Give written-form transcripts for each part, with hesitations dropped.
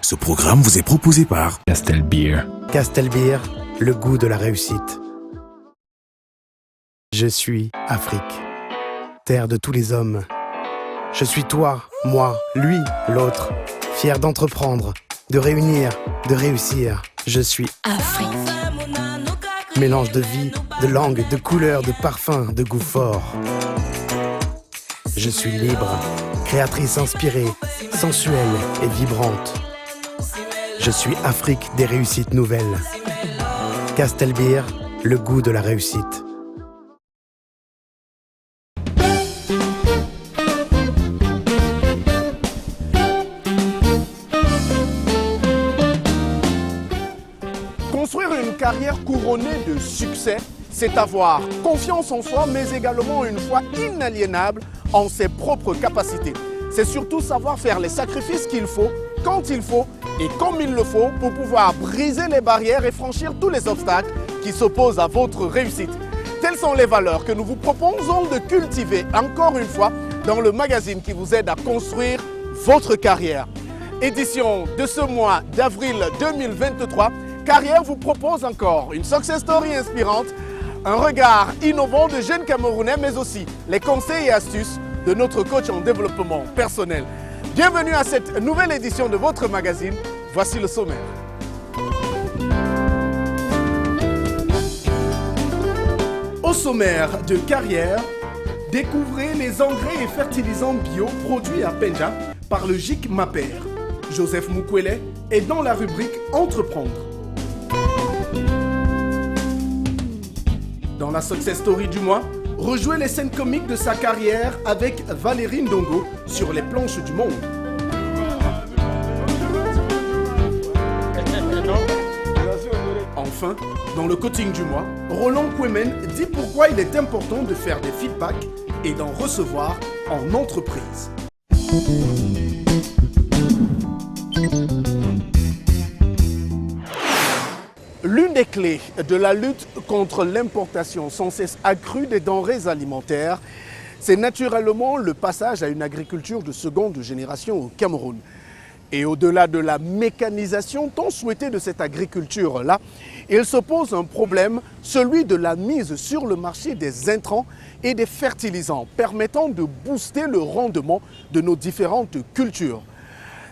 Ce programme vous est proposé par Castel Beer. Castel Beer, le goût de la réussite. Je suis Afrique, terre de tous les hommes. Je suis toi, moi, lui, l'autre, fier d'entreprendre, de réunir, de réussir. Je suis Afrique. Mélange de vie, de langue, de couleurs, de parfums, de goût fort. Je suis libre, créatrice inspirée, sensuelle et vibrante. Je suis Afrique des réussites nouvelles. Castel Beer, le goût de la réussite. Construire une carrière couronnée de succès, c'est avoir confiance en soi, mais également une foi inaliénable en ses propres capacités. C'est surtout savoir faire les sacrifices qu'il faut, quand il faut et comme il le faut pour pouvoir briser les barrières et franchir tous les obstacles qui s'opposent à votre réussite. Telles sont les valeurs que nous vous proposons de cultiver encore une fois dans le magazine qui vous aide à construire votre carrière. Édition de ce mois d'avril 2023, Carrière vous propose encore une success story inspirante, un regard innovant de jeunes Camerounais, mais aussi les conseils et astuces de notre coach en développement personnel. Bienvenue à cette nouvelle édition de votre magazine. Voici le sommaire. Au sommaire de Carrière, découvrez les engrais et fertilisants bio produits à Penja par le GIC Maper. Joseph Mukwele est dans la rubrique Entreprendre. Dans la success story du mois, rejouez les scènes comiques de sa carrière avec Valérie Ndongo sur les planches du monde. Enfin, dans le coaching du mois, Roland Kwemen dit pourquoi il est important de faire des feedbacks et d'en recevoir en entreprise. L'une des clés de la lutte contre l'importation sans cesse accrue des denrées alimentaires, c'est naturellement le passage à une agriculture de seconde génération au Cameroun. Et au-delà de la mécanisation tant souhaitée de cette agriculture-là, il se pose un problème, celui de la mise sur le marché des intrants et des fertilisants, permettant de booster le rendement de nos différentes cultures.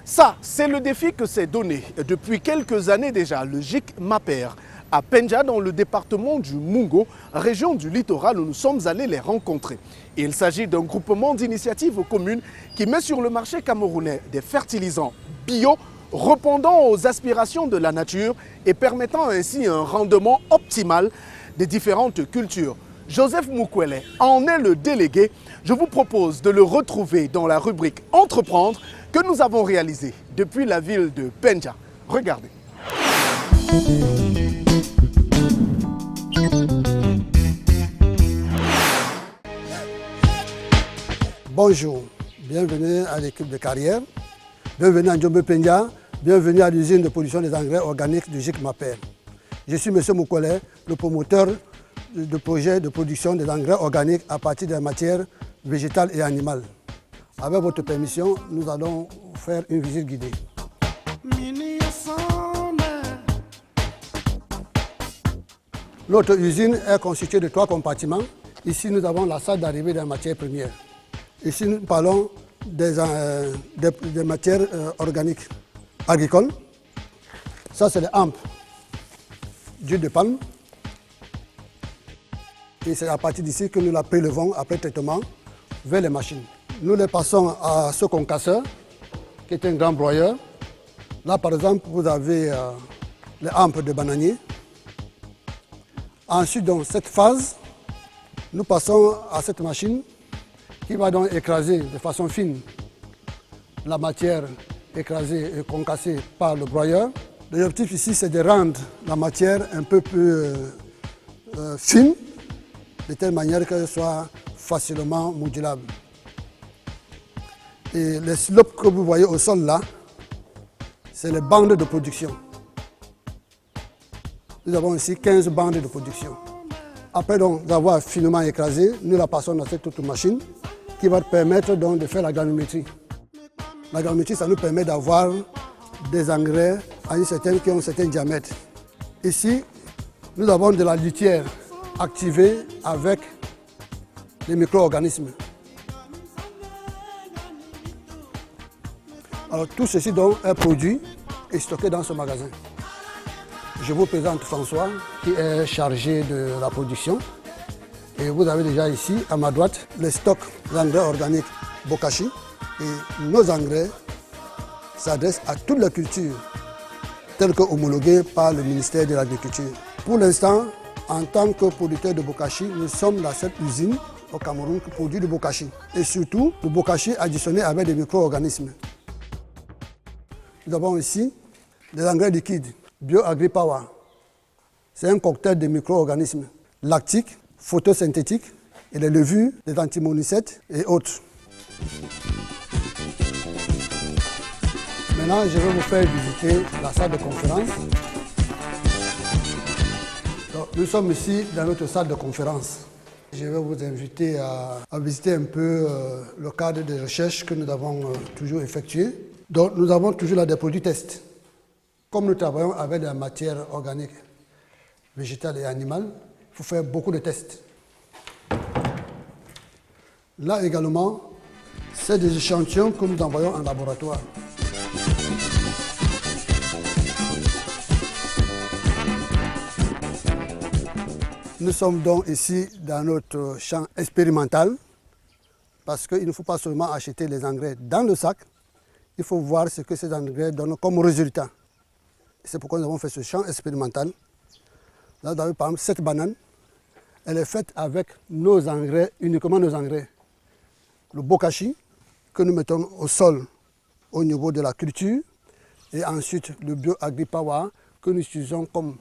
Ça, c'est le défi que s'est donné depuis quelques années déjà le GIC Maper à Penja dans le département du Mungo, région du littoral où nous sommes allés les rencontrer. Il s'agit d'un groupement d'initiatives communes qui met sur le marché camerounais des fertilisants bio répondant aux aspirations de la nature et permettant ainsi un rendement optimal des différentes cultures. Joseph Mukwele en est le délégué. Je vous propose de le retrouver dans la rubrique Entreprendre que nous avons réalisée depuis la ville de Penja. Regardez. Bonjour, bienvenue à l'équipe de Carrière, bienvenue à Ndjombe Penja, bienvenue à l'usine de production des engrais organiques du GIC Maper. Je suis M. Mukwele, le promoteur de projet de production des engrais organiques à partir de matières végétales et animales. Avec votre permission, nous allons faire une visite guidée. Notre usine est constituée de 3 compartiments. Ici, nous avons la salle d'arrivée des matières premières. Ici, nous parlons des matières organiques agricoles. Ça, c'est les hampes d'huile de palme. Et c'est à partir d'ici que nous la prélevons après traitement vers les machines. Nous les passons à ce concasseur, qui est un grand broyeur. Là, par exemple, vous avez les hampes de bananier. Ensuite, dans cette phase, nous passons à cette machine qui va donc écraser de façon fine la matière écrasée et concassée par le broyeur L'objectif ici, c'est de rendre la matière un peu plus fine, de telle manière qu'elle soit facilement modulable. Et les slopes que vous voyez au sol là, c'est les bandes de production. Nous avons ici 15 bandes de production. Après donc d'avoir finement écrasé, nous la passons dans cette autre machine qui va permettre donc de faire la granulométrie. La granulométrie, ça nous permet d'avoir des engrais qui ont un certain diamètre. Ici, nous avons de la litière activée avec les micro-organismes. Alors tout ceci donc est produit et stocké dans ce magasin. Je vous présente François qui est chargé de la production. Et vous avez déjà ici à ma droite les stocks d'engrais organiques Bokashi. Et nos engrais s'adressent à toutes les cultures telles que homologuées par le ministère de l'Agriculture. Pour l'instant, en tant que producteur de Bokashi, nous sommes la seule usine au Cameroun qui produit du Bokashi. Et surtout, le Bokashi additionné avec des micro-organismes. Nous avons ici des engrais liquides, BioAgriPower. C'est un cocktail de micro-organismes lactiques, photosynthétiques et les levures, des antimonicètes et autres. Maintenant, je vais vous faire visiter la salle de conférence. Donc, nous sommes ici dans notre salle de conférence. Je vais vous inviter à visiter un peu le cadre de recherche que nous avons toujours effectué. Donc, nous avons toujours là des produits tests. Comme nous travaillons avec des matières organiques, végétales et animales, il faut faire beaucoup de tests. Là également, c'est des échantillons que nous envoyons en laboratoire. Nous sommes donc ici dans notre champ expérimental parce qu'il ne faut pas seulement acheter les engrais dans le sac, il faut voir ce que ces engrais donnent comme résultat. C'est pourquoi nous avons fait ce champ expérimental. Là, vous avez par exemple cette banane, elle est faite avec nos engrais, uniquement nos engrais. Le Bokashi que nous mettons au sol au niveau de la culture et ensuite le BioAgriPower que nous utilisons comme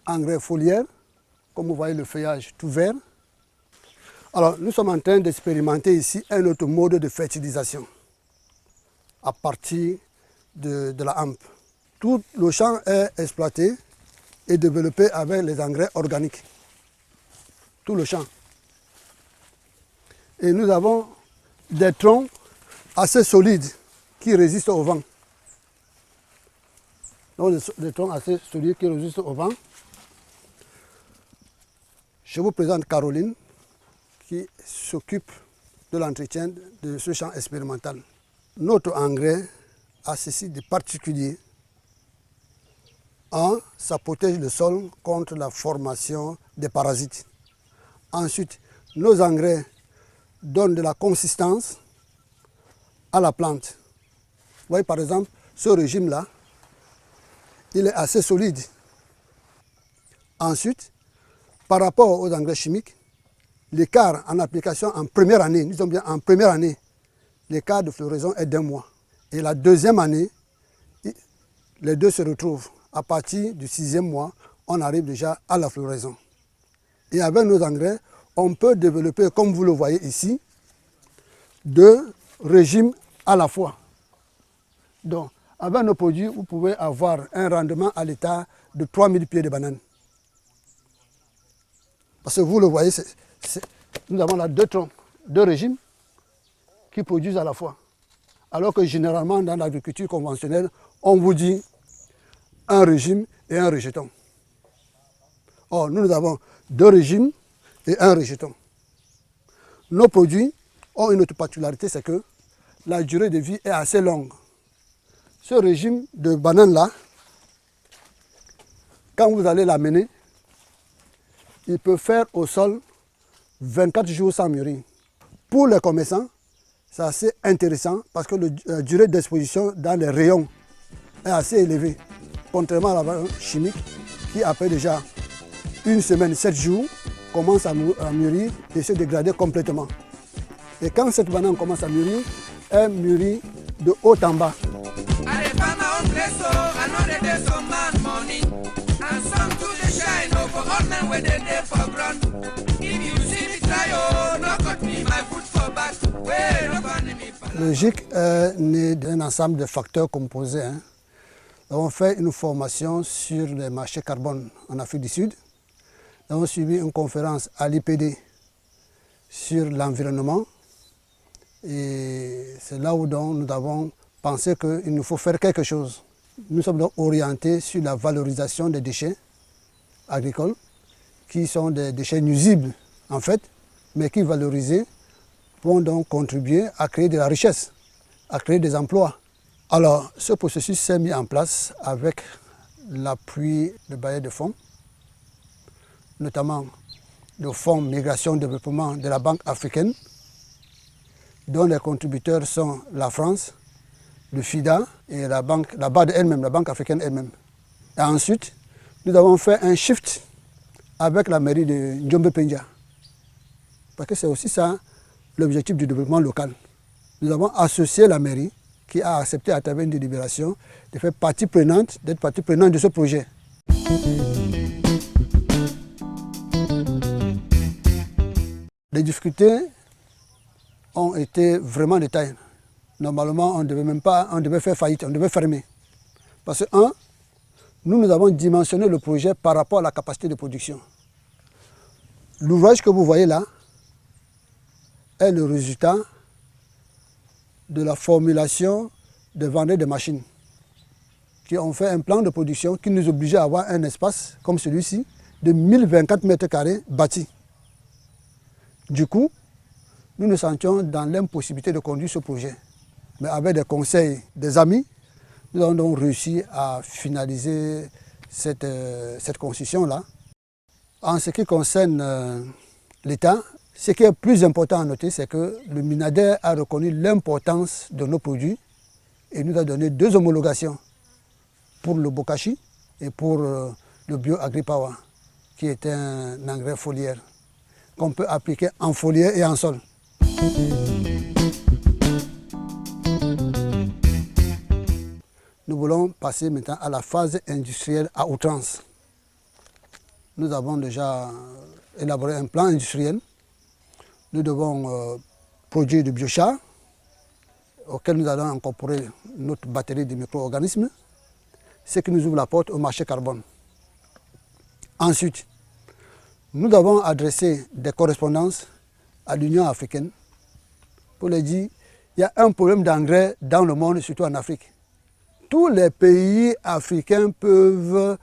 engrais foliaire. Comme vous voyez le feuillage tout vert. Alors nous sommes en train d'expérimenter ici un autre mode de fertilisation à partir de la hampe. Tout le champ est exploité et développé avec les engrais organiques. Tout le champ. Et nous avons des troncs assez solides qui résistent au vent. Donc des troncs assez solides qui résistent au vent. Je vous présente Caroline qui s'occupe de l'entretien de ce champ expérimental. Notre engrais a ceci de particulier. Un, ça protège le sol contre la formation des parasites. Ensuite, nos engrais donnent de la consistance à la plante. Vous voyez par exemple, ce régime-là, il est assez solide. Ensuite, par rapport aux engrais chimiques, l'écart en application en première année, nous sommes bien en première année, l'écart de floraison est d'1 mois. Et la deuxième année, les deux se retrouvent. À partir du 6e mois, on arrive déjà à la floraison. Et avec nos engrais, on peut développer, comme vous le voyez ici, 2 régimes à la fois. Donc, avec nos produits, vous pouvez avoir un rendement à l'état de 3000 pieds de banane. Parce que vous le voyez, nous avons là 2 troncs, 2 régimes qui produisent à la fois. Alors que généralement, dans l'agriculture conventionnelle, on vous dit un régime et un rejeton. Or, nous avons 2 régimes et un rejeton. Nos produits ont une autre particularité, c'est que la durée de vie est assez longue. Ce régime de banane-là, quand vous allez l'amener, il peut faire au sol 24 jours sans mûrir. Pour les commerçants, c'est assez intéressant parce que la durée d'exposition dans les rayons est assez élevée. Contrairement à la banane chimique qui après déjà 1 semaine, 7 jours, commence à mûrir et se dégrader complètement. Et quand cette banane commence à mûrir, elle mûrit de haut en bas. Le GIC est né d'un ensemble de facteurs composés. Nous avons fait une formation sur les marchés carbone en Afrique du Sud. Nous avons suivi une conférence à l'IPD sur l'environnement. Et c'est là où donc nous avons pensé qu'il nous faut faire quelque chose. Nous sommes donc orientés sur la valorisation des déchets agricoles, qui sont des déchets nuisibles en fait, mais qui valorisés vont donc contribuer à créer de la richesse, à créer des emplois. Alors, ce processus s'est mis en place avec l'appui de bailleurs de fonds, notamment le Fonds Migration et Développement de la Banque africaine, dont les contributeurs sont la France, le FIDA et la BAD elle-même, la Banque africaine elle-même. Et ensuite, nous avons fait un shift avec la mairie de Njombe-Penja, parce que c'est aussi ça l'objectif du développement local. Nous avons associé la mairie qui a accepté à travers une délibération de faire partie prenante, d'être partie prenante de ce projet. Les difficultés ont été vraiment de taille. Normalement, on devait faire faillite, on devait fermer. Parce que, nous avons dimensionné le projet par rapport à la capacité de production. L'ouvrage que vous voyez là est le résultat de la formulation des vendeurs de machines qui ont fait un plan de production qui nous obligeait à avoir un espace comme celui-ci de 1024 mètres carrés bâti. Du coup, nous nous sentions dans l'impossibilité de conduire ce projet. Mais avec des conseils des amis, nous avons donc réussi à finaliser cette construction-là. En ce qui concerne l'État, ce qui est plus important à noter, c'est que le MINADER a reconnu l'importance de nos produits et nous a donné 2 homologations pour le bokashi et pour le bio-agripower, qui est un engrais foliaire qu'on peut appliquer en foliaire et en sol. Nous voulons passer maintenant à la phase industrielle à outrance. Nous avons déjà élaboré un plan industriel. Nous devons produire du biochar, auquel nous allons incorporer notre batterie de micro-organismes, ce qui nous ouvre la porte au marché carbone. Ensuite, nous avons adressé des correspondances à l'Union africaine pour leur dire qu'il y a un problème d'engrais dans le monde, surtout en Afrique. Tous les pays africains peuvent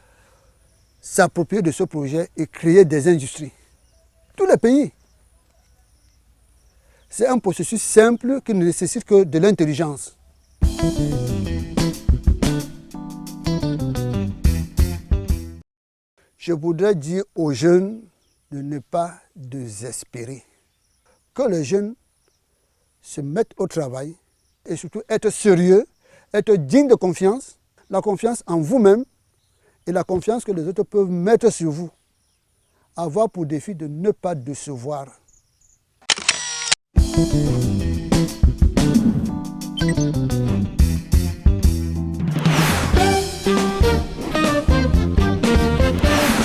s'approprier de ce projet et créer des industries. Tous les pays. C'est un processus simple qui ne nécessite que de l'intelligence. Je voudrais dire aux jeunes de ne pas désespérer. Que les jeunes se mettent au travail et surtout être sérieux, être dignes de confiance, la confiance en vous-même et la confiance que les autres peuvent mettre sur vous. Avoir pour défi de ne pas décevoir.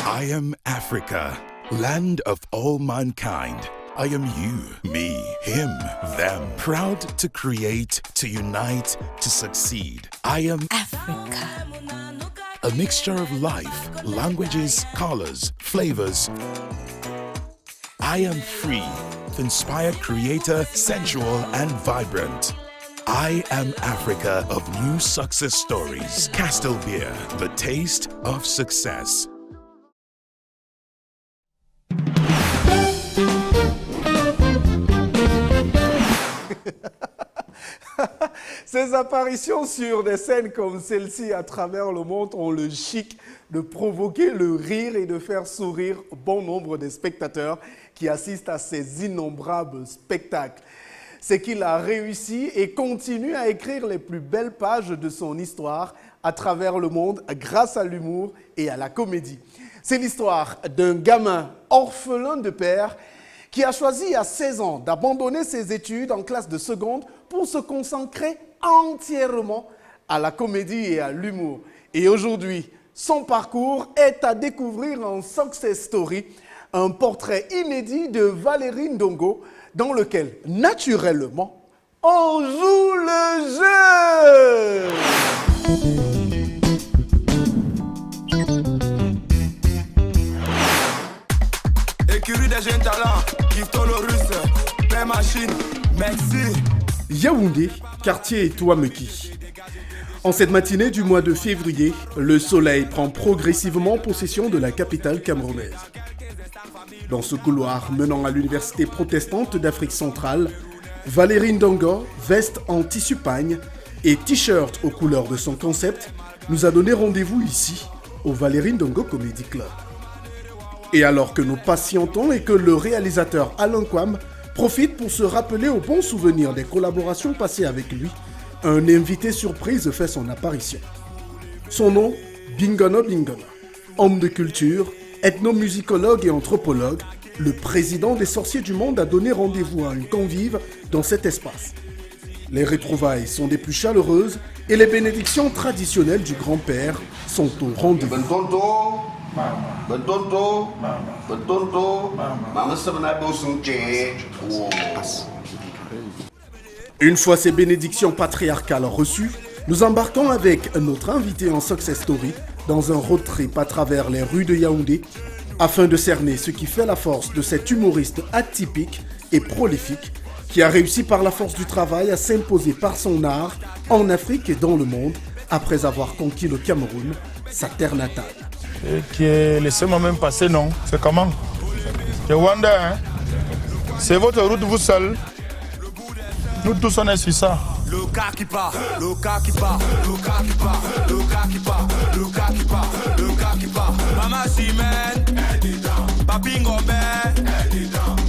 I am Africa, land of all mankind. I am you, me, him, them. Proud to create, to unite, to succeed. I am Africa. A mixture of life, languages, colors, flavors. I am free, the inspired creator, sensual and vibrant. I am Africa of new success stories. Castle Beer, the taste of success. Ces apparitions sur des scènes comme celle-ci à travers le monde ont le chic de provoquer le rire et de faire sourire bon nombre de spectateurs qui assistent à ces innombrables spectacles. C'est qu'il a réussi et continue à écrire les plus belles pages de son histoire à travers le monde grâce à l'humour et à la comédie. C'est l'histoire d'un gamin orphelin de père qui a choisi à 16 ans d'abandonner ses études en classe de seconde pour se consacrer entièrement à la comédie et à l'humour. Et aujourd'hui, Son parcours est à découvrir en Success Story, un portrait inédit de Valérie Ndongo dans lequel, naturellement, on joue le jeu. Écurie des jeunes talents, Kifton le russe, Père Machine, merci. Yaoundé, quartier Touameki. En cette matinée du mois de février, le soleil prend progressivement possession de la capitale camerounaise. Dans ce couloir menant à l'université protestante d'Afrique centrale, Valérie Ndongo, veste en tissu pagne et t-shirt aux couleurs de son concept, nous a donné rendez-vous ici, au Valérie Ndongo Comedy Club. Et alors que nous patientons et que le réalisateur Alain Kwam profite pour se rappeler aux bons souvenirs des collaborations passées avec lui, un invité surprise fait son apparition. Son nom, Bingono Bingono. Homme de culture, ethnomusicologue et anthropologue, le président des sorciers du monde a donné rendez-vous à un convive dans cet espace. Les retrouvailles sont des plus chaleureuses et les bénédictions traditionnelles du grand-père sont au rendez-vous. Une fois ces bénédictions patriarcales reçues, nous embarquons avec notre invité en Success Story dans un road trip à travers les rues de Yaoundé afin de cerner ce qui fait la force de cet humoriste atypique et prolifique qui a réussi par la force du travail à s'imposer par son art en Afrique et dans le monde après avoir conquis le Cameroun, sa terre natale. Laissez-moi même passer, non? C'est comment? C'est Wanda, hein? C'est votre route, vous seul. Nous tous, on est sur ça. Le cas qui part, le cas qui part, le cas qui part, le cas qui part, le cas qui part, le cas qui part. Maman Chimène, Papi Ngombe,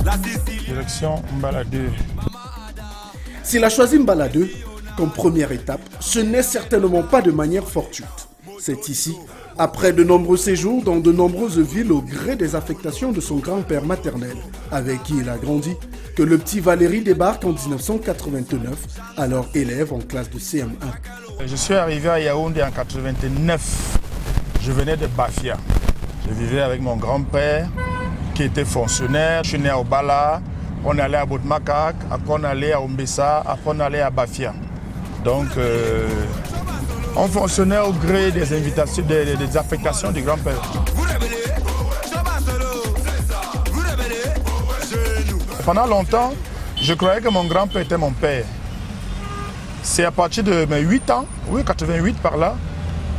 la Sicile. Direction Mbaladé. S'il a choisi Mbaladé comme première étape, ce n'est certainement pas de manière fortuite. C'est ici, après de nombreux séjours dans de nombreuses villes au gré des affectations de son grand-père maternel, avec qui il a grandi, que le petit Valérie débarque en 1989, alors élève en classe de CM1. Je suis arrivé à Yaoundé en 89. Je venais de Bafia. Je vivais avec mon grand-père qui était fonctionnaire. Je suis né à Obala, on allait à Boutmakak, après on allait à Ombessa, après on allait à Bafia. Donc, on fonctionnait au gré des invitations, des affectations du grand-père. Pendant longtemps, je croyais que mon grand-père était mon père. C'est à partir de mes 8 ans, oui, 88 par là,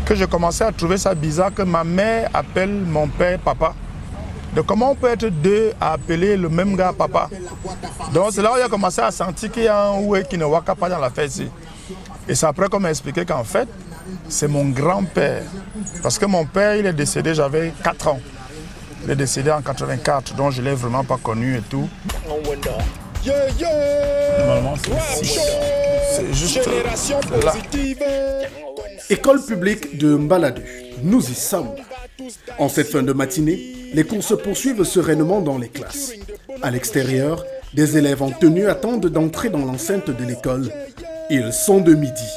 que je commençais à trouver ça bizarre que ma mère appelle mon père papa. Donc comment on peut être deux à appeler le même gars papa? Donc c'est là où j'ai commencé à sentir qu'il y a un oué qui ne waka pas dans la fête. Et c'est après qu'on m'a expliqué qu'en fait, c'est mon grand-père. Parce que mon père, il est décédé, j'avais 4 ans. Il est décédé en 84, donc je ne l'ai vraiment pas connu et tout. Normalement, c'est juste là. École publique de Mbaladé, nous y sommes. En cette fin de matinée, les cours se poursuivent sereinement dans les classes. À l'extérieur, des élèves en tenue attendent d'entrer dans l'enceinte de l'école. Ils sont de midi.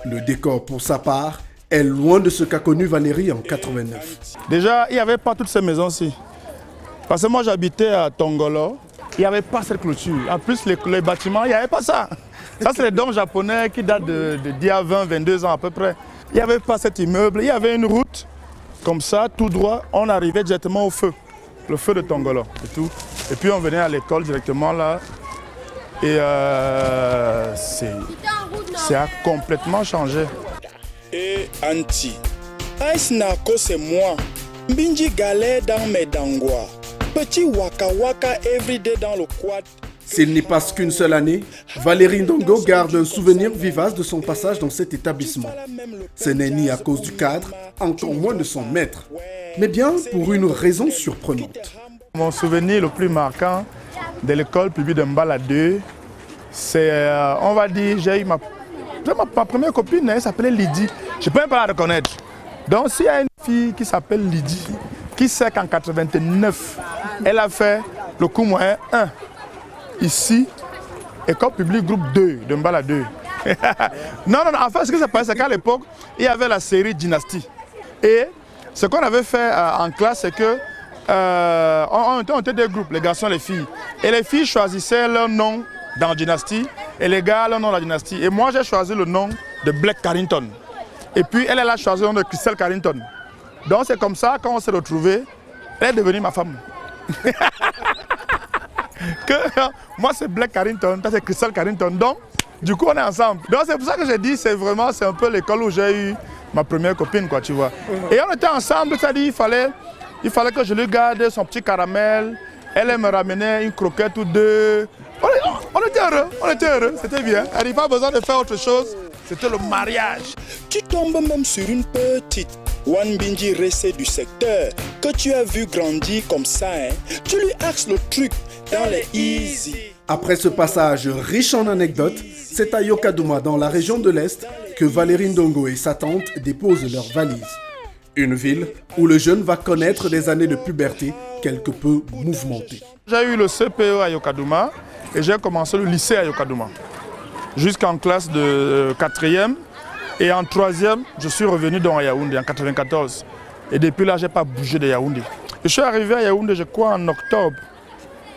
Le décor, pour sa part, est loin de ce qu'a connu Valérie en 89. Déjà, il n'y avait pas toutes ces maisons-ci. Parce que moi, j'habitais à Tongolo. Il n'y avait pas cette clôture. En plus, les bâtiments, il n'y avait pas ça. Ça, c'est les dômes japonais qui datent d'il y a 20, 22 ans à peu près. Il n'y avait pas cet immeuble. Il y avait une route, comme ça, tout droit. On arrivait directement au feu. Le feu de Tongolo et tout. Et puis, on venait à l'école directement là. Et ça a complètement changé. Et Anti. Ice Nako, c'est moi. Mbinji galère dans mes dangwa. Petit waka waka everyday dans le quad. S'il n'y passe qu'une seule année, Valérie Ndongo garde un souvenir vivace de son passage dans cet établissement. Ce n'est ni à cause du cadre, encore moins de son maître, mais bien pour une raison surprenante. Mon souvenir le plus marquant de l'école publique de Mbaladé, c'est, on va dire, j'ai eu ma première copine, elle s'appelait Lydie. Je ne peux même pas la reconnaître. Donc s'il y a une fille qui s'appelle Lydie, qui sait qu'en 89, elle a fait le cours moyen 1. Ici, école publique groupe 2 de Mbaladé. non, en fait, ce qui s'est passé, c'est qu'à l'époque, il y avait la série Dynastie. Et Ce qu'on avait fait en classe, c'est que on était des groupes, les garçons et les filles. Et les filles choisissaient leur nom dans la dynastie et les gars leur nom dans la dynastie. Et moi, j'ai choisi le nom de Black Carrington. Et puis elle a choisi le nom de Crystal Carrington. Donc c'est comme ça, quand on s'est retrouvés, elle est devenue ma femme. Moi c'est Black Carrington, toi c'est Crystal Carrington. Donc du coup on est ensemble. Donc c'est pour ça que j'ai dit, c'est un peu l'école où j'ai eu ma première copine, quoi, tu vois. Et on était ensemble, c'est-à-dire il fallait que je lui garde son petit caramel. Elle me ramenait une croquette ou deux. On était heureux, c'était bien. Elle n'avait pas besoin de faire autre chose, c'était le mariage. Tu tombes même sur une petite Wanbinji Ressé du secteur que tu as vu grandir comme ça. Tu lui axes le truc dans les easy. Après ce passage riche en anecdotes, c'est à Yokadouma, dans la région de l'Est, que Valérie Ndongo et sa tante déposent leurs valises. Une ville où le jeune va connaître des années de puberté quelque peu mouvementées. J'ai eu le CPE à Yokadouma et j'ai commencé le lycée à Yokadouma. Jusqu'en classe de 4e. Et en 3e, je suis revenu dans Yaoundé en 1994. Et depuis là, je n'ai pas bougé de Yaoundé. Je suis arrivé à Yaoundé, je crois, en octobre.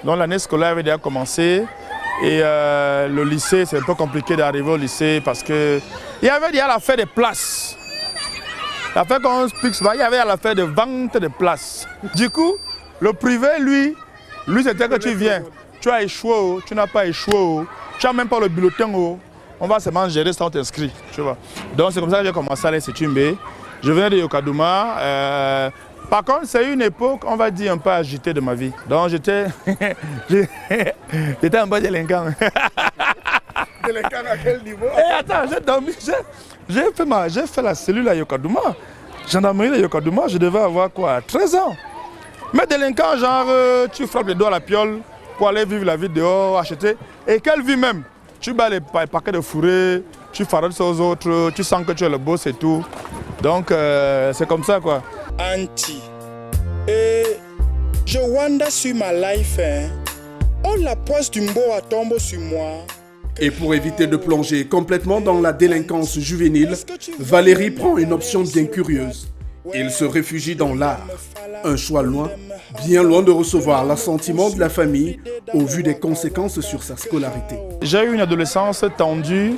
Donc l'année scolaire avait déjà commencé. Et le lycée, c'est un peu compliqué d'arriver au lycée parce qu'il y avait déjà l'affaire des places. L'affaire qu'on explique souvent, il y avait l'affaire de vente de places. Du coup, le privé, lui c'était que tu viens. Tu as échoué, tu n'as pas échoué, tu n'as même pas le bulletin. On va seulement gérer sans t'inscrire, tu vois. Donc c'est comme ça que j'ai commencé à aller Sétumbe. Je venais de Yokadouma. Par contre, c'est une époque, on va dire, un peu agitée de ma vie. Donc j'étais un peu délinquant. Délinquant à quel niveau? Et attends, j'ai dormi, j'ai fait la cellule à Yokadouma. Gendarmerie de Yokadouma, je devais avoir quoi, 13 ans. Mais délinquant, genre, tu frappes les doigts à la piole pour aller vivre la vie dehors, acheter. Et quelle vie même? Tu bats les paquets de fourrés, tu farodes aux autres, tu sens que tu es le boss et tout. Donc c'est comme ça, quoi. Anti. Et je wanda sur ma life. Oh, la poisse du mboa tombe sur moi. Et pour éviter de plonger complètement dans la délinquance juvénile, Valérie prend une option bien curieuse. Il se réfugie dans l'art. Un choix loin, bien loin de recevoir l'assentiment de la famille au vu des conséquences sur sa scolarité. J'ai eu une adolescence tendue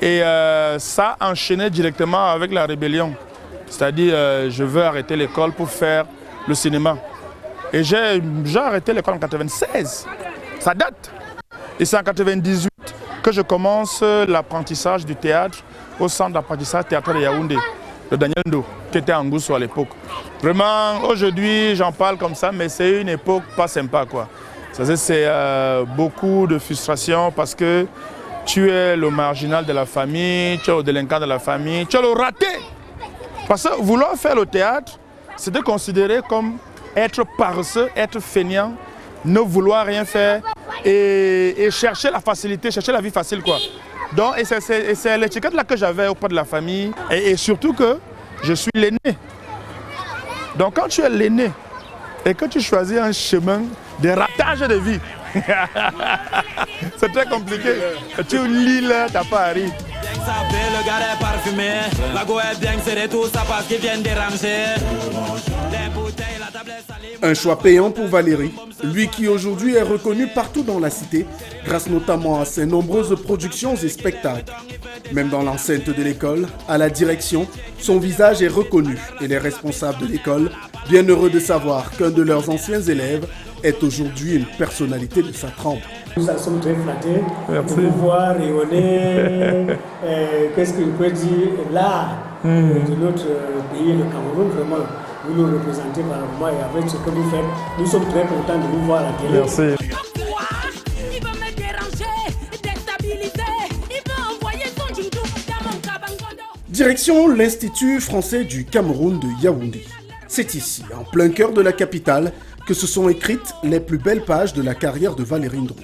et ça enchaînait directement avec la rébellion. C'est-à-dire, je veux arrêter l'école pour faire le cinéma. Et j'ai arrêté l'école en 1996. Ça date. Et c'est en 1998 que je commence l'apprentissage du théâtre au centre d'apprentissage théâtral de Yaoundé, de Daniel Ndo, qui était en Goussou à l'époque. Vraiment, aujourd'hui, j'en parle comme ça, mais c'est une époque pas sympa, quoi. C'est beaucoup de frustration parce que tu es le marginal de la famille, tu es le délinquant de la famille, tu es le raté. Parce que vouloir faire le théâtre, c'était considéré comme être paresseux, être feignant, ne vouloir rien faire et chercher la facilité, chercher la vie facile, quoi. Donc, et c'est l'étiquette là que j'avais auprès de la famille et surtout que je suis l'aîné. Donc quand tu es l'aîné et que tu choisis un chemin de ratage de vie, c'est très compliqué. Tu lis là, t'as pas arrivé. Le gars est parfumé, la go est bien serrée, tout ça parce qu'ils viennent déranger. Les bouteilles, la table est salée. Un choix payant pour Valérie, lui qui aujourd'hui est reconnu partout dans la cité, grâce notamment à ses nombreuses productions et spectacles. Même dans l'enceinte de l'école, à la direction, son visage est reconnu et les responsables de l'école, bien heureux de savoir qu'un de leurs anciens élèves est aujourd'hui une personnalité de sa trempe. Nous sommes très flattés de pouvoir rayonner, qu'est-ce qu'il peut dire, l'art de notre pays, le Cameroun, vraiment, vous nous représentez par moi et avec ce que vous faites, nous sommes très contents de vous voir à la télé. Merci. Direction l'Institut français du Cameroun de Yaoundé. C'est ici, en plein cœur de la capitale, que se sont écrites les plus belles pages de la carrière de Valérie Ndongo.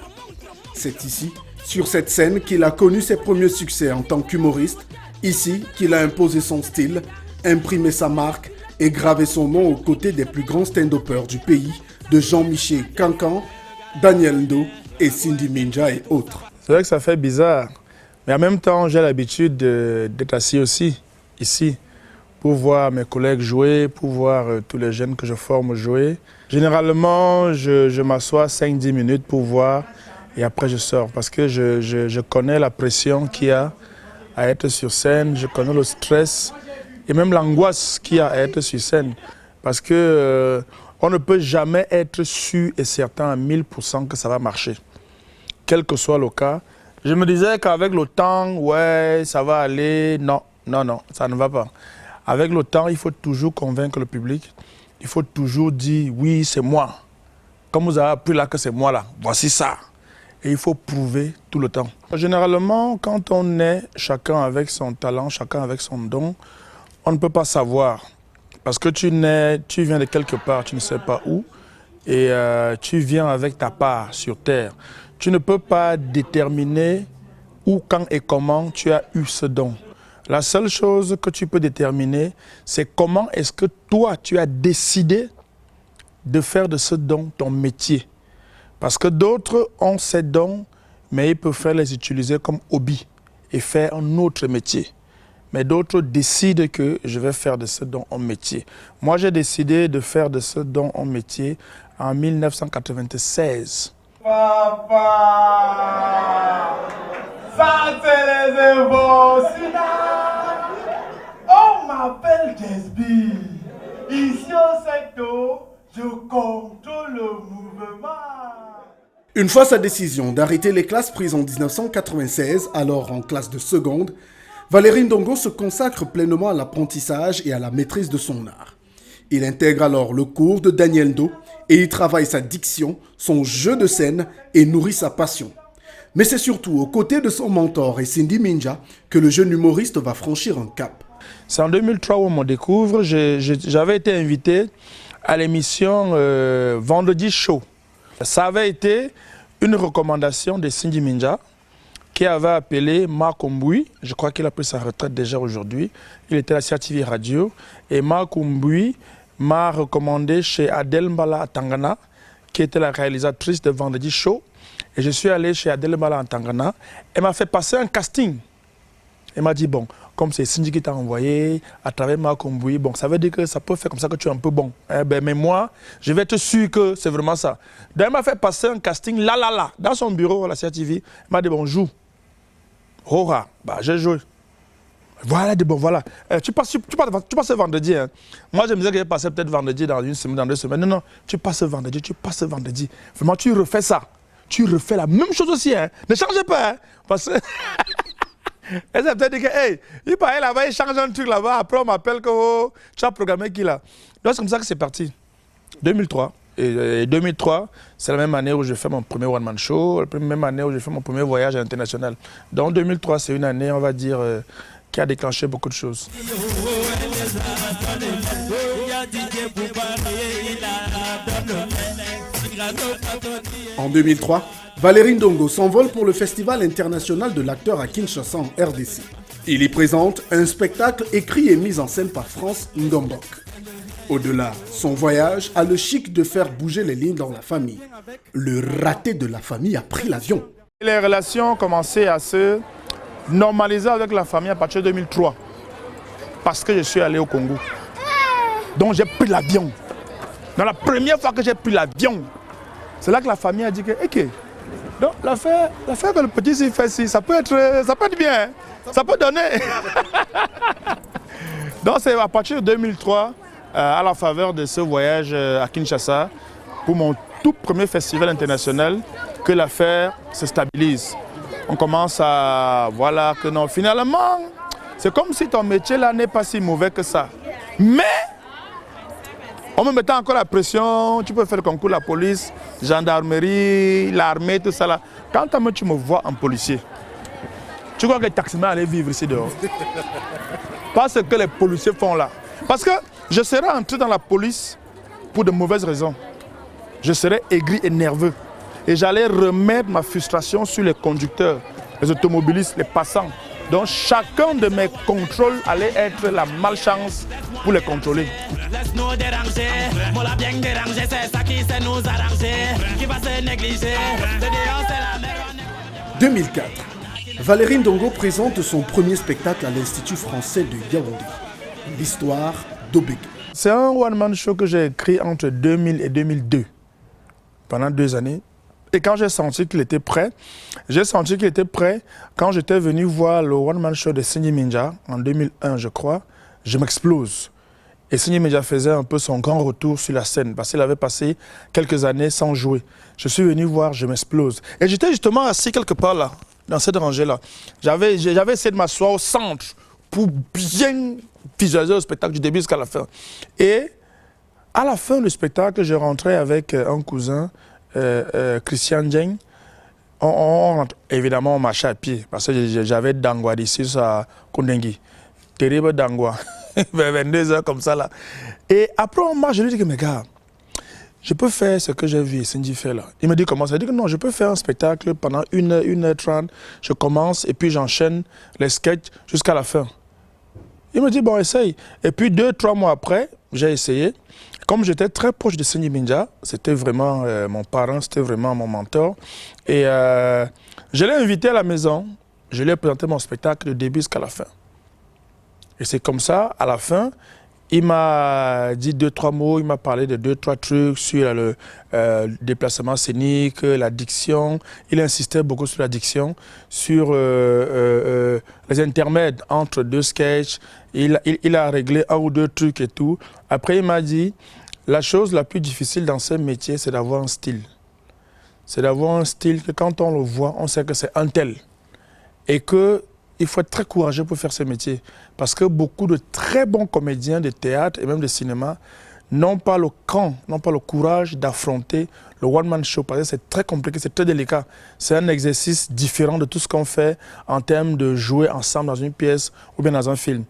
C'est ici, sur cette scène, qu'il a connu ses premiers succès en tant qu'humoriste, ici qu'il a imposé son style, imprimé sa marque et gravé son nom aux côtés des plus grands stand-uppers du pays, de Jean-Michel Cancan, Daniel Ndo et Cindy Minja et autres. C'est vrai que ça fait bizarre, mais en même temps, j'ai l'habitude d'être assis aussi, ici, pour voir mes collègues jouer, pour voir tous les jeunes que je forme jouer. Généralement, je m'assois 5-10 minutes pour voir et après je sors parce que je connais la pression qu'il y a à être sur scène, je connais le stress et même l'angoisse qu'il y a à être sur scène parce que on ne peut jamais être sûr et certain à 1000% que ça va marcher, quel que soit le cas. Je me disais qu'avec le temps, ouais, ça va aller. Non, ça ne va pas. Avec le temps, il faut toujours convaincre le public. Il faut toujours dire, oui, c'est moi. Comme vous avez appris là que c'est moi là, voici ça. Et il faut prouver tout le temps. Généralement, quand on est chacun avec son talent, chacun avec son don, on ne peut pas savoir. Parce que tu viens de quelque part, tu ne sais pas où, et tu viens avec ta part sur terre. Tu ne peux pas déterminer où, quand et comment tu as eu ce don. La seule chose que tu peux déterminer, c'est comment est-ce que toi, tu as décidé de faire de ce don ton métier. Parce que d'autres ont ces dons, mais ils peuvent les utiliser comme hobby et faire un autre métier. Mais d'autres décident que je vais faire de ce don un métier. Moi, j'ai décidé de faire de ce don un métier en 1996. Papa, ça c'est les émotions. On m'appelle Jesby. Ici au secteur, je contrôle le mouvement. Une fois sa décision d'arrêter les classes prises en 1996, alors en classe de seconde, Valery Ndongo se consacre pleinement à l'apprentissage et à la maîtrise de son art. Il intègre alors le cours de Daniel Ndo et y travaille sa diction, son jeu de scène et nourrit sa passion. Mais c'est surtout aux côtés de son mentor et Cindy Minja que le jeune humoriste va franchir un cap. C'est en 2003 où on me découvre. J'avais été invité à l'émission Vendredi Show. Ça avait été une recommandation de Cindy Minja qui avait appelé Marc Omboui. Je crois qu'il a pris sa retraite déjà aujourd'hui. Il était à CRTV Radio. Et Marc Omboui m'a recommandé chez Adèle Mbala à Tangana, qui était la réalisatrice de Vendredi Show. Et je suis allé chez Adèle Mbala à Tangana. Elle m'a fait passer un casting. Elle m'a dit, bon, comme c'est Cindy qui t'a envoyé à travers Marc Omboui, bon, ça veut dire que ça peut faire comme ça que tu es un peu bon. Mais moi, je vais être sûr que c'est vraiment ça. Donc, elle m'a fait passer un casting là, dans son bureau à la CRTV. Elle m'a dit, bon, joue. Oh, bah, j'ai joué. Voilà, bon, voilà. Tu passes vendredi. Hein. Moi, je me disais que je passais peut-être vendredi dans une semaine, dans 2 semaines. Non, tu passes vendredi. Vraiment, tu refais ça. Tu refais la même chose aussi. Hein. Ne changez pas. Hein, parce que... Elle s'est peut-être dit que, hey, il paraît là-bas, il change un truc là-bas. Après, on m'appelle que oh, tu as programmé qui là. Donc, c'est comme ça que c'est parti. 2003. Et 2003, c'est la même année où j'ai fait mon premier one-man show, la même année où j'ai fait mon premier voyage international. Donc 2003, c'est une année, on va dire, qui a déclenché beaucoup de choses. En 2003, Valery Ndongo s'envole pour le Festival international de l'acteur à Kinshasa en RDC. Il y présente un spectacle écrit et mis en scène par France Ndombok. Au-delà, son voyage a le chic de faire bouger les lignes dans la famille. Le raté de la famille a pris l'avion. Les relations ont commencé à se normaliser avec la famille à partir de 2003. Parce que je suis allé au Congo. Donc j'ai pris l'avion. Dans la première fois que j'ai pris l'avion, c'est là que la famille a dit que, ok, donc l'affaire que le petit s'y fait, ça peut être bien, hein? Ça peut donner. Donc c'est à partir de 2003, à la faveur de ce voyage à Kinshasa, pour mon tout premier festival international, que l'affaire se stabilise. On commence à, voilà, que non, finalement, c'est comme si ton métier là n'est pas si mauvais que ça. Mais, on me mettait encore la pression, tu peux faire le concours de la police, gendarmerie, l'armée, tout ça là. Quand tu me vois en policier, tu crois que les taximans allaient vivre ici dehors? Pas ce que les policiers font là. Parce que je serais entré dans la police pour de mauvaises raisons. Je serais aigri et nerveux. Et j'allais remettre ma frustration sur les conducteurs, les automobilistes, les passants. Donc chacun de mes contrôles allait être la malchance pour les contrôler. Laisse-nous déranger, on l'a bien dérangé, c'est ça qui sait nous arranger, qui va se négliger. 2004, Valery Ndongo présente son premier spectacle à l'Institut français de Yaoundé. l'histoire d'Obeke. C'est un one-man show que j'ai écrit entre 2000 et 2002, pendant 2 années. Et quand j'ai senti qu'il était prêt, quand j'étais venu voir le one-man show de Sindji Minja, en 2001 je crois, je m'explose. Et Sindji Minja faisait un peu son grand retour sur la scène, parce qu'il avait passé quelques années sans jouer. Je suis venu voir, je m'explose. Et j'étais justement assis quelque part là, dans cette rangée-là. J'avais essayé de m'asseoir au centre pour bien visualiser le spectacle du début jusqu'à la fin. Et à la fin du spectacle, je rentrais avec un cousin, Christian Djeng. Évidemment, on marchait à pied parce que j'avais Dangwa d'ici à Kondengi. Terrible Dangwa, vers 22 heures comme ça là. Et après on marche, je lui dis que mes gars, je peux faire ce que j'ai vu Sindji faire là. Il me dit comment ça? Il dit que non, je peux faire un spectacle pendant 1h30, je commence et puis j'enchaîne les sketchs jusqu'à la fin. Il me dit bon, essaye. Et puis 2-3 mois après, j'ai essayé. Comme j'étais très proche de Sindji Minja, c'était vraiment mon parent, c'était vraiment mon mentor. Et je l'ai invité à la maison, je lui ai présenté mon spectacle du début jusqu'à la fin. Et c'est comme ça, à la fin, il m'a dit 2-3 mots, il m'a parlé de 2-3 trucs sur le déplacement scénique, la diction. Il insistait beaucoup sur la diction, sur les intermèdes entre 2 sketchs. Il a réglé 1 ou 2 trucs et tout. Après, il m'a dit, la chose la plus difficile dans ce métier, c'est d'avoir un style. C'est d'avoir un style que quand on le voit, on sait que c'est un tel. Et qu'il faut être très courageux pour faire ce métier. Parce que beaucoup de très bons comédiens de théâtre et même de cinéma n'ont pas le cran, n'ont pas le courage d'affronter le one-man show. Parce que c'est très compliqué, c'est très délicat. C'est un exercice différent de tout ce qu'on fait en termes de jouer ensemble dans une pièce ou bien dans un film.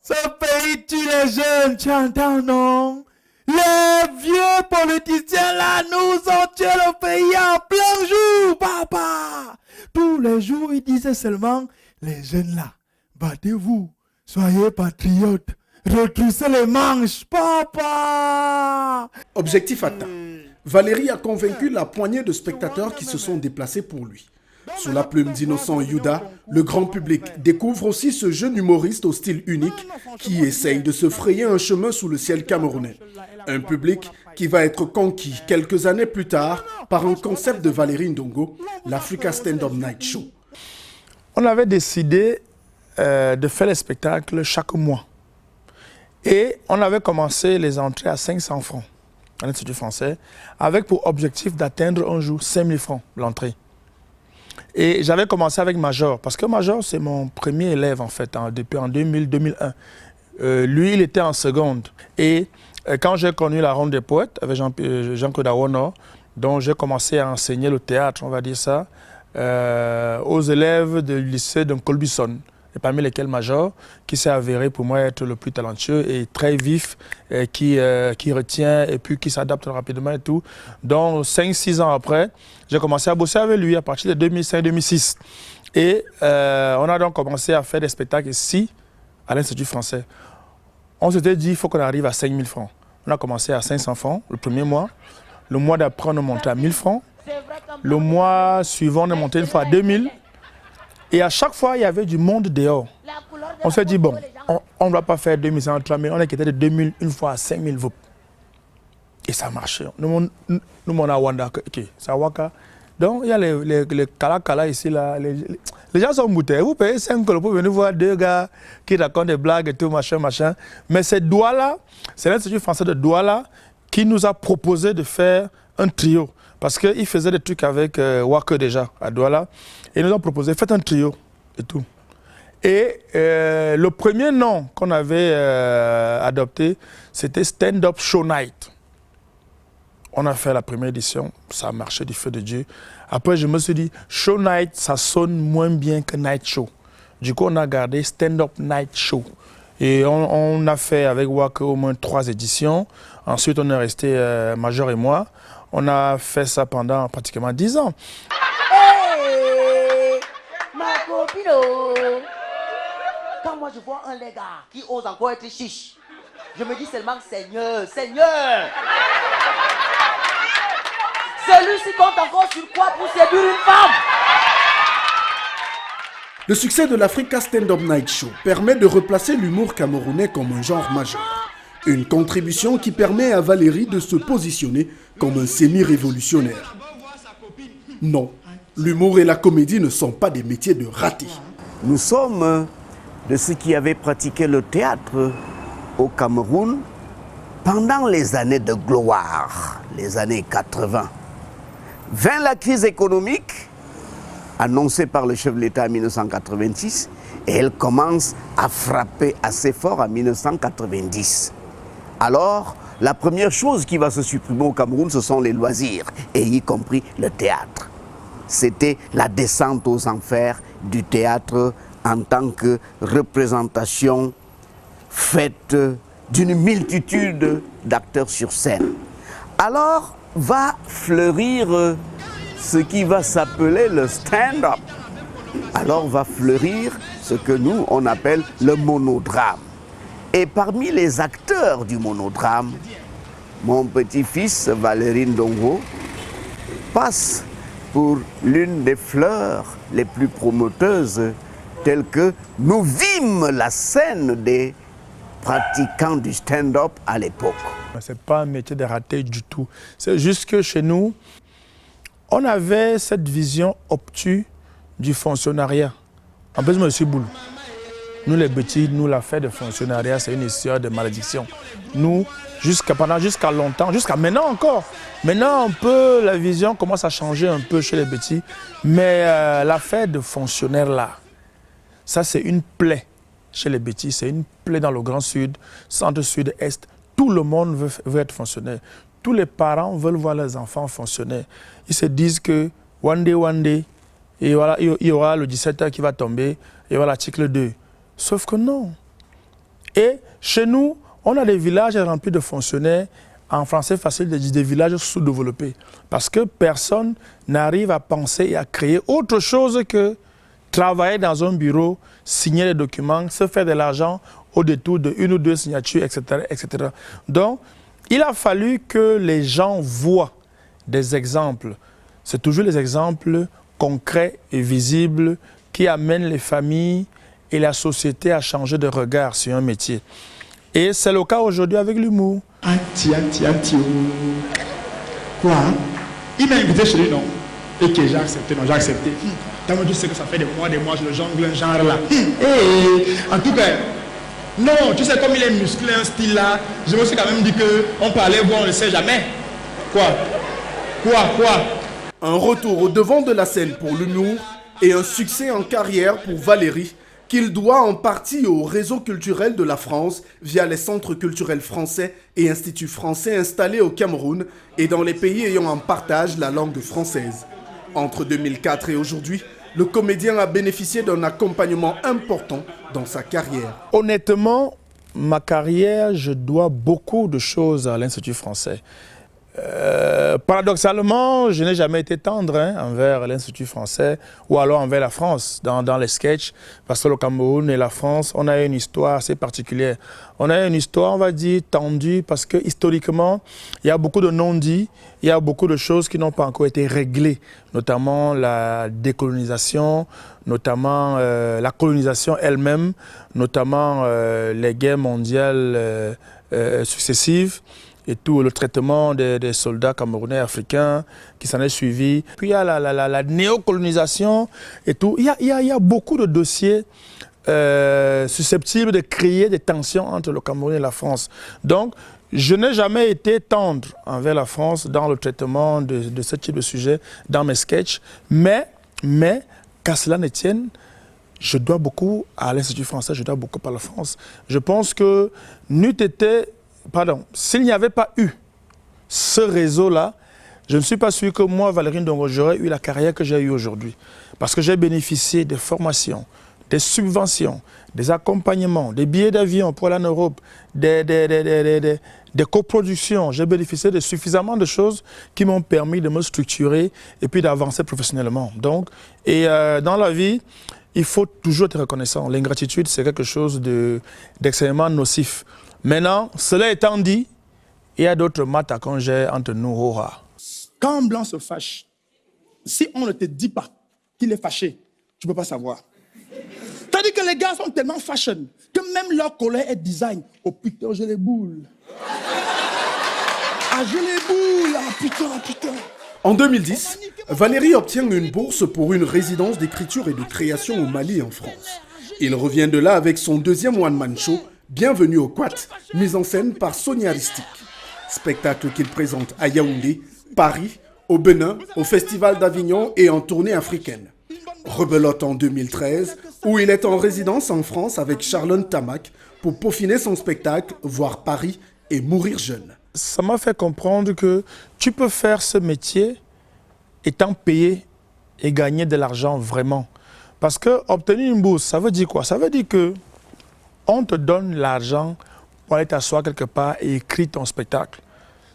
Ce pays tue les jeunes, tu entends, non? Les vieux politiciens là nous ont tué le pays en plein jour, papa. Tous les jours, ils disaient seulement, les jeunes là, battez-vous, soyez patriotes, retroussez les manches, papa. Objectif atteint. Valérie a convaincu la poignée de spectateurs qui se sont déplacés pour lui. Sous la plume d'Innocent Yuda, le grand public découvre aussi ce jeune humoriste au style unique qui essaye de se frayer un chemin sous le ciel camerounais. Un public qui va être conquis quelques années plus tard par un concept de Valérie Ndongo, l'Africa Stand-Up Night Show. On avait décidé de faire les spectacles chaque mois. Et on avait commencé les entrées à 500 francs à l'Institut français, avec pour objectif d'atteindre un jour 5000 francs l'entrée. Et j'avais commencé avec Major, parce que Major, c'est mon premier élève en fait, depuis en 2000-2001. Lui, il était en seconde. Et quand j'ai connu la Ronde des Poètes, avec Jean-Claude Awono, dont j'ai commencé à enseigner le théâtre, on va dire ça, aux élèves du lycée de Colbison, et parmi lesquels Major, qui s'est avéré pour moi être le plus talentueux et très vif, et qui retient et puis qui s'adapte rapidement et tout. Donc 5-6 ans après, j'ai commencé à bosser avec lui à partir de 2005-2006. Et on a donc commencé à faire des spectacles ici, à l'Institut français. On s'était dit, il faut qu'on arrive à 5000 francs. On a commencé à 500 francs le premier mois. Le mois d'après, on est monté à 1000 francs. Le mois suivant, on est monté une fois à 2000. Et à chaque fois, il y avait du monde dehors. On s'est dit, bon, on ne va pas faire 2500, 3000. On est quitté de 2000 une fois à 5000 VOP. Et ça marchait. Nous, on a Wanda, ça waka. Donc, il y a les kala ici, là. Les gens sont boutés. Vous payez 5 € pour venir voir 2 gars qui racontent des blagues et tout, machin. Mais c'est Douala, c'est l'Institut français de Douala qui nous a proposé de faire un trio. Parce qu'il faisait des trucs avec Waka déjà, à Douala. Et ils nous ont proposé, faites un trio et tout. Et le premier nom qu'on avait adopté, c'était Stand Up Show Night. On a fait la première édition, ça a marché du feu de Dieu. Après, je me suis dit, Show Night, ça sonne moins bien que Night Show. Du coup, on a gardé Stand Up Night Show. Et on a fait avec Waka au moins 3 éditions. Ensuite, on est resté, Major et moi. On a fait ça pendant pratiquement 10 ans. Hey, ma copine, quand moi je vois un les gars qui ose encore être chiche, je me dis seulement Seigneur, Seigneur. Celui-ci compte encore sur quoi pour séduire une femme? Le succès de l'Africa Stand-Up Night Show permet de replacer l'humour camerounais comme un genre majeur. Une contribution qui permet à Valérie de se positionner comme un semi-révolutionnaire. Non, l'humour et la comédie ne sont pas des métiers de ratés. Nous sommes de ceux qui avaient pratiqué le théâtre au Cameroun pendant les années de gloire, les années 80. Vint la crise économique, annoncée par le chef de l'État en 1986, et elle commence à frapper assez fort en 1990. Alors, la première chose qui va se supprimer au Cameroun, ce sont les loisirs, et y compris le théâtre. C'était la descente aux enfers du théâtre en tant que représentation faite d'une multitude d'acteurs sur scène. Alors va fleurir ce qui va s'appeler le stand-up. Alors va fleurir ce que nous, on appelle le monodrame. Et parmi les acteurs du monodrame, mon petit-fils Valérie Ndongo passe pour l'une des fleurs les plus promoteuses, telles que nous vîmes la scène des pratiquants du stand-up à l'époque. Ce n'est pas un métier de raté du tout. C'est juste que chez nous, on avait cette vision obtuse du fonctionnariat. En plus, monsieur Boule, nous les petits, nous l'affaire de fonctionnariat, c'est une histoire de malédiction. Nous, jusqu'à longtemps, jusqu'à maintenant encore. Maintenant, la vision commence à changer un peu chez les petits. Mais l'affaire de fonctionnaire là, ça c'est une plaie chez les petits, c'est une plaie dans le Grand Sud, Centre, Sud, Est. Tout le monde veut être fonctionnaire. Tous les parents veulent voir leurs enfants fonctionnaires. Ils se disent que one day, et voilà, il y aura le 17h qui va tomber, et voilà l'article 2. Sauf que non. Et chez nous, on a des villages remplis de fonctionnaires, en français facile, des villages sous-développés. Parce que personne n'arrive à penser et à créer autre chose que travailler dans un bureau, signer des documents, se faire de l'argent au détour de une ou deux signatures, etc., etc. Donc, il a fallu que les gens voient des exemples. C'est toujours les exemples concrets et visibles qui amènent les familles et la société à changer de regard sur un métier. Et c'est le cas aujourd'hui avec l'humour. Quoi? Il m'a invité chez lui, non? Et que j'ai accepté, non, j'ai accepté. Tellement tu sais que ça fait des mois, je le jongle un genre là. En tout cas, non, tu sais comme il est musclé, un style là, je me suis quand même dit qu'on peut aller voir, on ne sait jamais. Quoi? Un retour au devant de la scène pour l'humour et un succès en carrière pour Valérie, qu'il doit en partie au réseau culturel de la France via les centres culturels français et instituts français installés au Cameroun et dans les pays ayant en partage la langue française. Entre 2004 et aujourd'hui, le comédien a bénéficié d'un accompagnement important dans sa carrière. Honnêtement, ma carrière, je dois beaucoup de choses à l'Institut français. Paradoxalement, je n'ai jamais été tendre envers l'Institut français ou alors envers la France dans les sketchs, parce que le Cameroun et la France, on a une histoire assez particulière. On a une histoire, on va dire, tendue, parce que historiquement, il y a beaucoup de non-dits, il y a beaucoup de choses qui n'ont pas encore été réglées, notamment la décolonisation, notamment la colonisation elle-même, notamment les guerres mondiales successives, et tout le traitement des soldats camerounais africains qui s'en est suivi. Puis il y a la néocolonisation et tout. Il y a beaucoup de dossiers susceptibles de créer des tensions entre le Cameroun et la France. Donc, je n'ai jamais été tendre envers la France dans le traitement de ce type de sujet dans mes sketchs. Mais qu'à cela ne tienne, je dois beaucoup à l'Institut français, je dois beaucoup à la France. Je pense que s'il n'y avait pas eu ce réseau-là, je ne suis pas sûr que moi, Valérie Ndongo, j'aurais eu la carrière que j'ai eue aujourd'hui. Parce que j'ai bénéficié des formations, des subventions, des accompagnements, des billets d'avion pour aller en Europe, des coproductions. J'ai bénéficié de suffisamment de choses qui m'ont permis de me structurer et puis d'avancer professionnellement. Donc, dans la vie, il faut toujours être reconnaissant. L'ingratitude, c'est quelque chose d'extrêmement nocif. Maintenant, cela étant dit, il y a d'autres maths à congé entre nous. Quand un blanc se fâche, si on ne te dit pas qu'il est fâché, tu ne peux pas savoir. C'est-à-dire que les gars sont tellement fashion que même leur collet est design. Oh putain, j'ai les boules. Ah, j'ai les boules. Ah putain. En 2010, Valérie obtient une bourse pour une résidence d'écriture et de création au Mali et en France. Il revient de là avec son deuxième one-man show, Bienvenue au Quat, mise en scène par Sonia Aristique. Spectacle qu'il présente à Yaoundé, Paris, au Bénin, au Festival d'Avignon et en tournée africaine. Rebelote en 2013, où il est en résidence en France avec Charlone Tamac pour peaufiner son spectacle, voir Paris et mourir jeune. Ça m'a fait comprendre que tu peux faire ce métier étant payé et gagner de l'argent vraiment. Parce que obtenir une bourse, ça veut dire quoi? Ça veut dire que on te donne l'argent pour aller t'asseoir quelque part et écrire ton spectacle.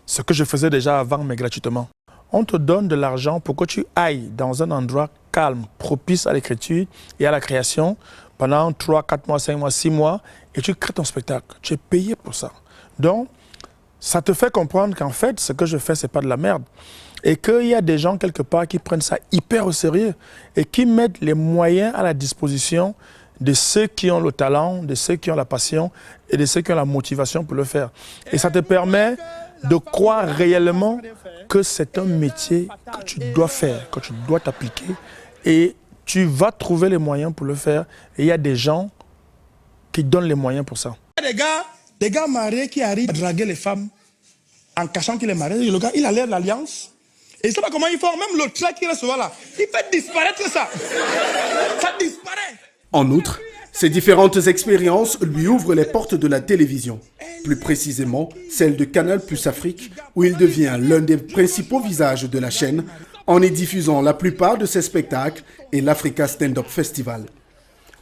Ce que je faisais déjà avant, mais gratuitement. On te donne de l'argent pour que tu ailles dans un endroit calme, propice à l'écriture et à la création pendant 3, 4 mois, 5 mois, 6 mois et tu crées ton spectacle. Tu es payé pour ça. Donc, ça te fait comprendre qu'en fait, ce que je fais, c'est pas de la merde. Et qu'il y a des gens quelque part qui prennent ça hyper au sérieux et qui mettent les moyens à la disposition de ceux qui ont le talent, de ceux qui ont la passion et de ceux qui ont la motivation pour le faire. Et ça te permet de croire réellement que c'est un métier que tu dois faire, que tu dois t'appliquer et tu vas trouver les moyens pour le faire. Et il y a des gens qui donnent les moyens pour ça. Des gars mariés qui arrivent à draguer les femmes en cachant qu'il est marié. Le gars, il a l'air de l'alliance. Et je ne sais pas comment ils font. Même le trait qui reste là, il fait disparaître ça. Ça disparaît. En outre, ces différentes expériences lui ouvrent les portes de la télévision, plus précisément celle de Canal+ Afrique, où il devient l'un des principaux visages de la chaîne en y diffusant la plupart de ses spectacles et l'Africa Stand-Up Festival.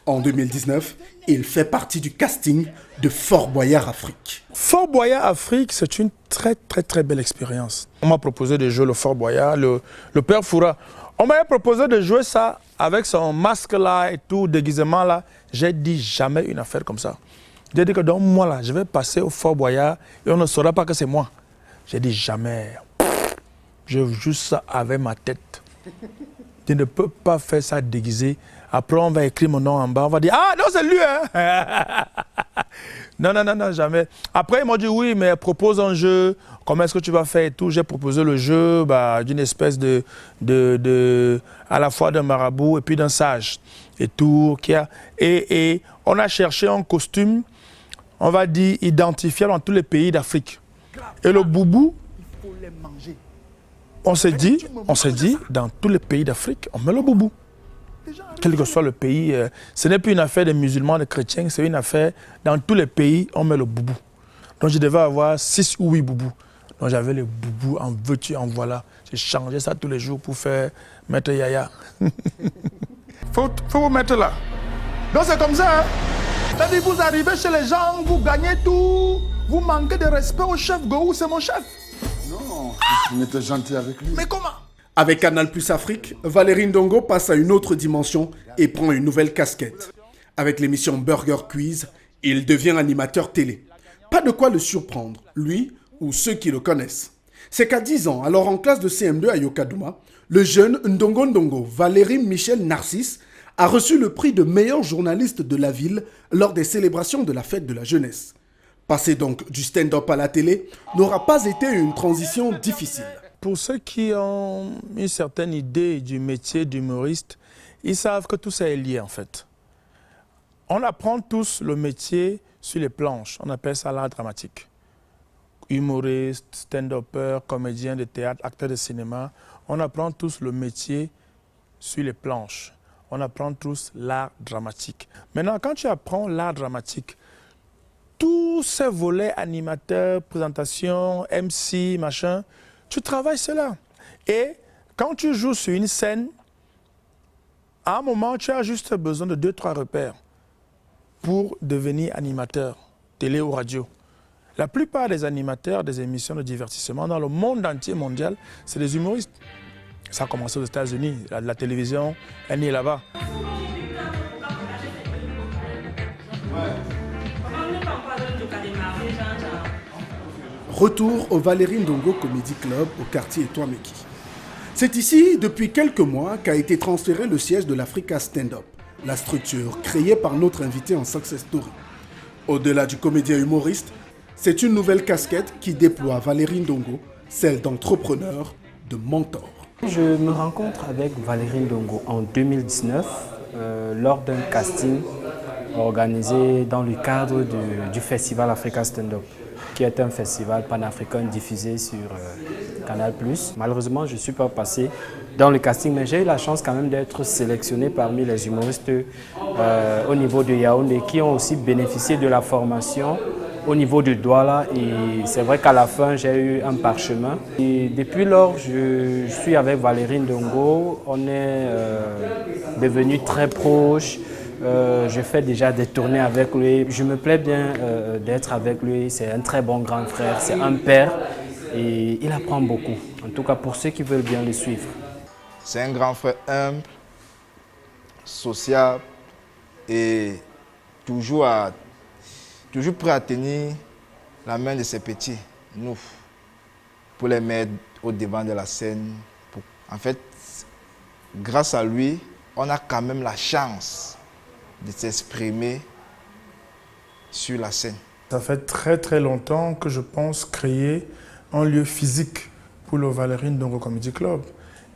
En 2019, il fait partie du casting de Fort Boyard Afrique. Fort Boyard Afrique, c'est une très belle expérience. On m'a proposé de jouer le Fort Boyard, le Père Fouras. On m'a proposé de jouer ça avec son masque là et tout, déguisement là. J'ai dit jamais une affaire comme ça. J'ai dit que donc moi là, je vais passer au Fort Boyard et on ne saura pas que c'est moi. J'ai dit jamais. Je joue ça avec ma tête. Je ne peux pas faire ça déguisé. Après, on va écrire mon nom en bas. On va dire, ah non, c'est lui, hein. Non, jamais. Après, ils m'ont dit, oui, mais propose un jeu. Comment est-ce que tu vas faire et tout? J'ai proposé le jeu d'une espèce à la fois d'un marabout et puis d'un sage. Et tout. Et on a cherché un costume, on va dire, identifiable dans tous les pays d'Afrique. Et le boubou, il faut les manger. On s'est dit, dans tous les pays d'Afrique, on met le boubou. Quel que soit le pays, ce n'est plus une affaire des musulmans, des chrétiens, c'est une affaire, dans tous les pays, on met le boubou. Donc je devais avoir 6 ou 8 boubous. Donc j'avais les boubous en veux-tu, en voilà. J'ai changé ça tous les jours pour faire Maître Yaya. faut vous mettre là. Donc c'est comme ça, hein. C'est-à-dire vous arrivez chez les gens, vous gagnez tout, vous manquez de respect au chef. Gohou, c'est mon chef. Non, vous êtes gentil avec lui. Mais comment? Avec Canal+ Afrique, Valérie Ndongo passe à une autre dimension et prend une nouvelle casquette. Avec l'émission Burger Quiz, il devient animateur télé. Pas de quoi le surprendre, lui ou ceux qui le connaissent. C'est qu'à 10 ans, alors en classe de CM2 à Yokadouma, le jeune Ndongo Ndongo, Valérie Michel Narcisse, a reçu le prix de meilleur journaliste de la ville lors des célébrations de la fête de la jeunesse. Passer donc du stand-up à la télé n'aura pas été une transition difficile. Pour ceux qui ont une certaine idée du métier d'humoriste, ils savent que tout ça est lié en fait. On apprend tous le métier sur les planches, on appelle ça l'art dramatique. Humoriste, stand-upper, comédien de théâtre, acteur de cinéma, on apprend tous le métier sur les planches. On apprend tous l'art dramatique. Maintenant, quand tu apprends l'art dramatique, tous ces volets animateurs, présentation, MC, machin, tu travailles cela. Et quand tu joues sur une scène, à un moment, tu as juste besoin de 2-3 repères pour devenir animateur, télé ou radio. La plupart des animateurs des émissions de divertissement dans le monde entier mondial, c'est des humoristes. Ça a commencé aux États-Unis, la télévision, elle est là-bas. Retour au Valérie Ndongo Comedy Club au quartier Etouameki. C'est ici, depuis quelques mois, qu'a été transféré le siège de l'Africa Stand-Up, la structure créée par notre invité en Success Story. Au-delà du comédien humoriste, c'est une nouvelle casquette qui déploie Valérie Ndongo, celle d'entrepreneur, de mentor. Je me rencontre avec Valérie Ndongo en 2019 lors d'un casting organisé dans le cadre du festival Africa Stand Up, qui est un festival panafricain diffusé sur Canal+. Malheureusement, je ne suis pas passé dans le casting, mais j'ai eu la chance quand même d'être sélectionné parmi les humoristes au niveau de Yaoundé qui ont aussi bénéficié de la formation au niveau de Douala. Et c'est vrai qu'à la fin, j'ai eu un parchemin. Et depuis lors, je suis avec Valérie Ndongo. On est devenus très proches. Je fais déjà des tournées avec lui. Je me plais bien d'être avec lui. C'est un très bon grand frère, c'est un père et il apprend beaucoup. En tout cas pour ceux qui veulent bien le suivre. C'est un grand frère humble, sociable et toujours prêt à tenir la main de ses petits, nous, pour les mettre au devant de la scène. En fait, grâce à lui, on a quand même la chance de s'exprimer sur la scène. Ça fait très très longtemps que je pense créer un lieu physique pour le Valérie Ndongo Comedy Club,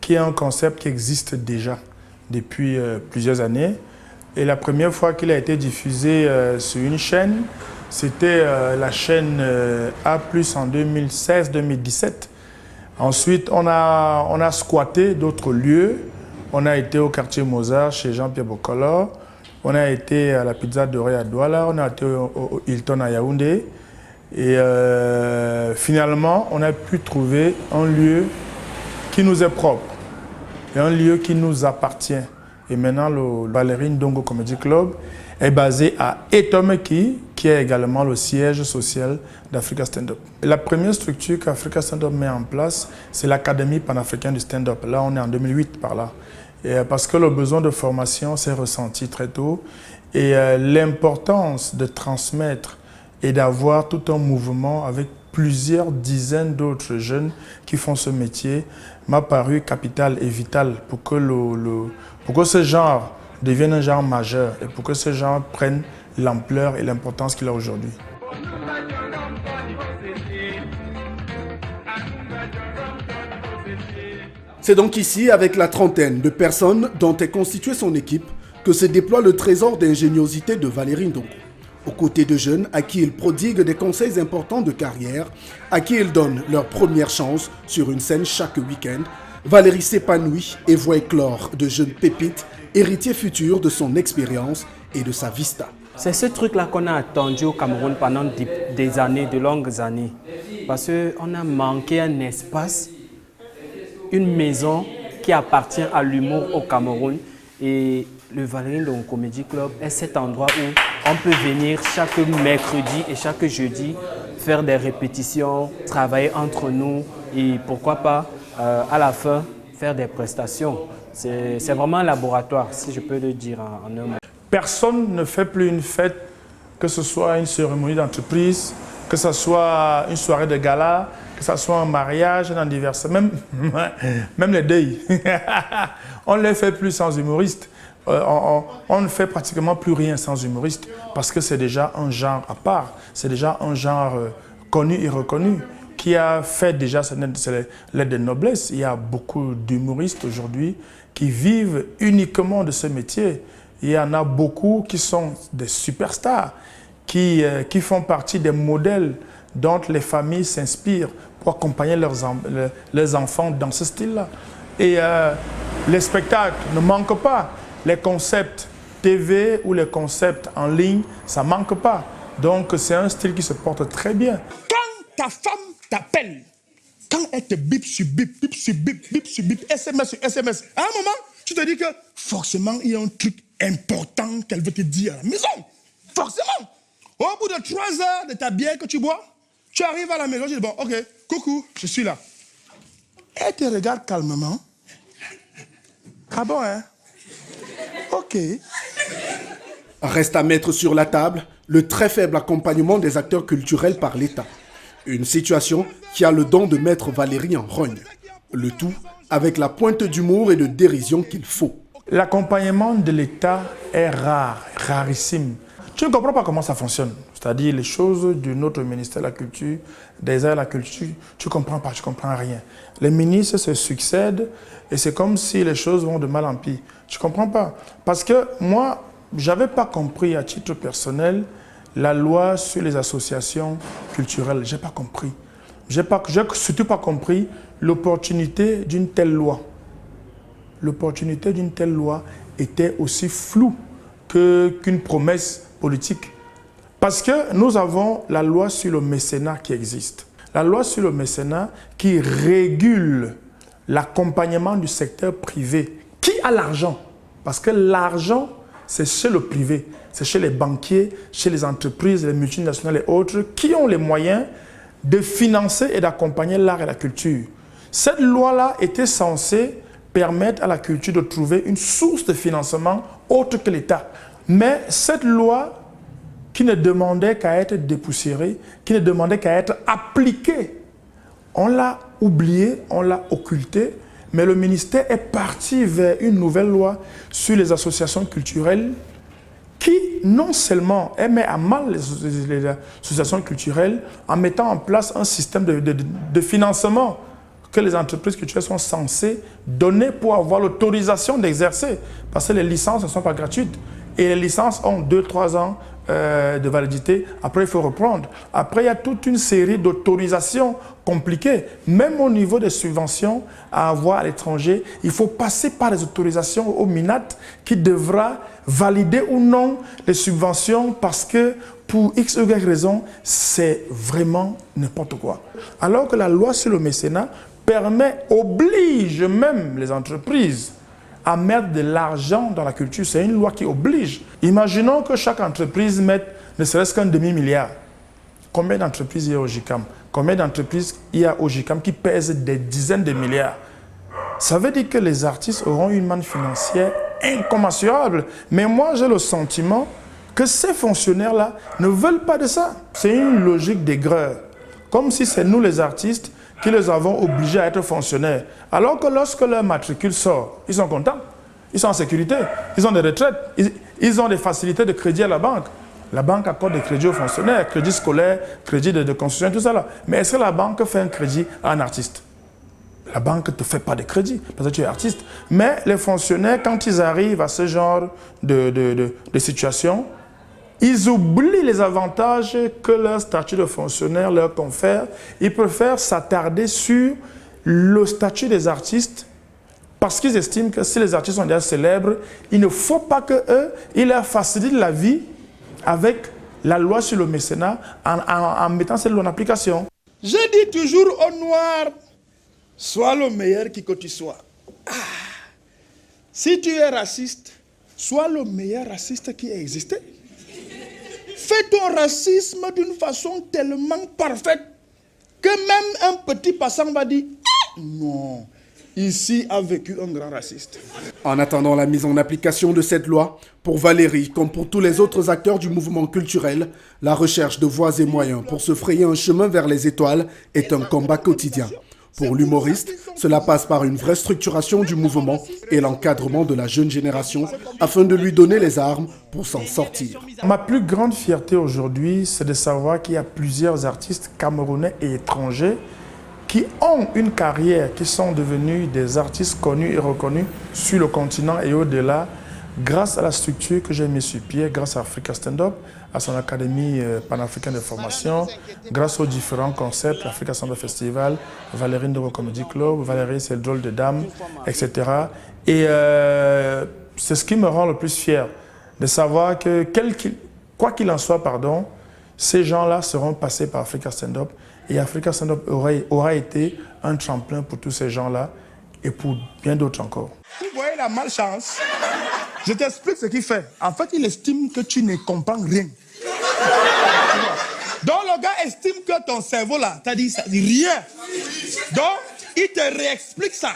qui est un concept qui existe déjà depuis plusieurs années. Et la première fois qu'il a été diffusé sur une chaîne, c'était la chaîne A+, en 2016-2017. Ensuite, on a squatté d'autres lieux. On a été au quartier Mozart chez Jean-Pierre Bokola. On a été à la Pizza Dorée à Douala. On a été au Hilton à Yaoundé. Et finalement, on a pu trouver un lieu qui nous est propre et un lieu qui nous appartient. Et maintenant, le Valérie Ndongo Comedy Club est basé à Etomeki, qui est également le siège social d'Africa Stand Up. La première structure qu'Africa Stand Up met en place, c'est l'Académie panafricaine du Stand Up. Là, on est en 2008 par là. Et parce que le besoin de formation s'est ressenti très tôt. Et l'importance de transmettre et d'avoir tout un mouvement avec plusieurs dizaines d'autres jeunes qui font ce métier m'a paru capital et vital pour que ce genre devienne un genre majeur et pour que ce genre prenne l'ampleur et l'importance qu'il a aujourd'hui. C'est donc ici, avec la trentaine de personnes dont est constituée son équipe, que se déploie le trésor d'ingéniosité de Valérie Ndongo. Aux côtés de jeunes à qui il prodigue des conseils importants de carrière, à qui il donne leur première chance sur une scène chaque week-end, Valérie s'épanouit et voit éclore de jeunes pépites, héritiers futurs de son expérience et de sa vista. C'est ce truc-là qu'on a attendu au Cameroun pendant des années, de longues années. Parce qu'on a manqué un espace, une maison qui appartient à l'humour au Cameroun. Et le Valérie Ndongo Comedy Club est cet endroit où on peut venir chaque mercredi et chaque jeudi faire des répétitions, travailler entre nous et pourquoi pas à la fin faire des prestations. C'est vraiment un laboratoire, si je peux le dire en un mot. Personne ne fait plus une fête, que ce soit une cérémonie d'entreprise, que ce soit une soirée de gala, que ce soit un mariage, un anniversaire, même les deuils. On ne les fait plus sans humoriste. On ne fait pratiquement plus rien sans humoriste parce que c'est déjà un genre à part, c'est déjà un genre connu et reconnu qui a fait déjà ses lettres de noblesse. Il y a beaucoup d'humoristes aujourd'hui qui vivent uniquement de ce métier. Il y en a beaucoup qui sont des superstars, qui font partie des modèles dont les familles s'inspirent pour accompagner leurs enfants dans ce style-là. Et les spectacles ne manquent pas. Les concepts TV ou les concepts en ligne, ça ne manque pas. Donc c'est un style qui se porte très bien. Quand ta femme t'appelle, quand elle te bip sur bip, bip sur bip, bip sur bip, SMS sur SMS, à un moment, tu te dis que forcément, il y a un truc important qu'elle veut te dire à la maison. Forcément. Au bout de 3 heures de ta bière que tu bois, tu arrives à la maison, tu dis, bon, ok, coucou, je suis là. Elle te regarde calmement. Ah bon, hein? Ok. Reste à mettre sur la table le très faible accompagnement des acteurs culturels par l'État. Une situation qui a le don de mettre Valérie en rogne. Le tout avec la pointe d'humour et de dérision qu'il faut. l'accompagnement de l'État est rare, rarissime. Tu ne comprends pas comment ça fonctionne. C'est-à-dire les choses de notre ministère de la Culture, des Arts et de la Culture, tu ne comprends pas, tu ne comprends rien. Les ministres se succèdent et c'est comme si les choses vont de mal en pire. Tu ne comprends pas. Parce que moi, je n'avais pas compris à titre personnel la loi sur les associations culturelles. Je n'ai pas compris. Je n'ai surtout pas compris l'opportunité d'une telle loi. L'opportunité d'une telle loi était aussi floue qu'une promesse politique. Parce que nous avons la loi sur le mécénat qui existe. La loi sur le mécénat qui régule l'accompagnement du secteur privé. Qui a l'argent? Parce que l'argent, c'est chez le privé. C'est chez les banquiers, chez les entreprises, les multinationales et autres qui ont les moyens de financer et d'accompagner l'art et la culture. Cette loi-là était censée permettre à la culture de trouver une source de financement autre que l'État. Mais cette loi qui ne demandait qu'à être dépoussiérée, qui ne demandait qu'à être appliquée, on l'a oubliée, on l'a occultée, mais le ministère est parti vers une nouvelle loi sur les associations culturelles qui, non seulement, met à mal les associations culturelles en mettant en place un système de financement que les entreprises culturelles sont censées donner pour avoir l'autorisation d'exercer. Parce que les licences ne sont pas gratuites. Et les licences ont 2-3 ans de validité. Après, il faut reprendre. Après, il y a toute une série d'autorisations compliquées. Même au niveau des subventions à avoir à l'étranger, il faut passer par les autorisations au MINAT qui devra valider ou non les subventions parce que pour X ou Y raison, c'est vraiment n'importe quoi. Alors que la loi sur le mécénat oblige même les entreprises à mettre de l'argent dans la culture. C'est une loi qui oblige. Imaginons que chaque entreprise mette ne serait-ce qu'un demi-milliard. Combien d'entreprises il y a au GICAM? Combien d'entreprises il y a au GICAM qui pèsent des dizaines de milliards? Ça veut dire que les artistes auront une manne financière incommensurable. Mais moi, j'ai le sentiment que ces fonctionnaires-là ne veulent pas de ça. C'est une logique d'aigreur. Comme si c'est nous les artistes qui les avons obligés à être fonctionnaires. Alors que lorsque leur matricule sort, ils sont contents, ils sont en sécurité, ils ont des retraites, ils ont des facilités de crédit à la banque. La banque accorde des crédits aux fonctionnaires, crédit scolaire, crédit de construction, tout ça là. Mais est-ce que la banque fait un crédit à un artiste? La banque ne te fait pas de crédit parce que tu es artiste. Mais les fonctionnaires, quand ils arrivent à ce genre de situation, ils oublient les avantages que leur statut de fonctionnaire leur confère. Ils préfèrent s'attarder sur le statut des artistes parce qu'ils estiment que si les artistes sont déjà célèbres, il ne faut pas qu'eux, ils leur facilitent la vie avec la loi sur le mécénat en mettant cette loi en application. Je dis toujours au noir, sois le meilleur qui que tu sois. Si tu es raciste, sois le meilleur raciste qui ait existé. Fais ton racisme d'une façon tellement parfaite que même un petit passant va dire « Non, ici a vécu un grand raciste. » En attendant la mise en application de cette loi, pour Valérie, comme pour tous les autres acteurs du mouvement culturel, la recherche de voies et moyens pour se frayer un chemin vers les étoiles est un combat quotidien. Pour l'humoriste, cela passe par une vraie structuration du mouvement et l'encadrement de la jeune génération afin de lui donner les armes pour s'en sortir. Ma plus grande fierté aujourd'hui, c'est de savoir qu'il y a plusieurs artistes camerounais et étrangers qui ont une carrière, qui sont devenus des artistes connus et reconnus sur le continent et au-delà, grâce à la structure que j'ai mise sur pied, grâce à Africa Stand Up, à son académie panafricaine de formation, grâce aux différents concepts, l'Africa Stand Up Festival, Valérie Ndongo Comedy Club, Valérie c'est le drôle de dame, etc. Et c'est ce qui me rend le plus fier, de savoir que quoi qu'il en soit, ces gens-là seront passés par Africa Stand Up et Africa Stand Up aura été un tremplin pour tous ces gens-là et pour bien d'autres encore. Vous voyez la malchance? Je t'explique ce qu'il fait. En fait, il estime que tu ne comprends rien. Donc, le gars estime que ton cerveau, là, t'as dit ça, dit rien. Donc, il te réexplique ça.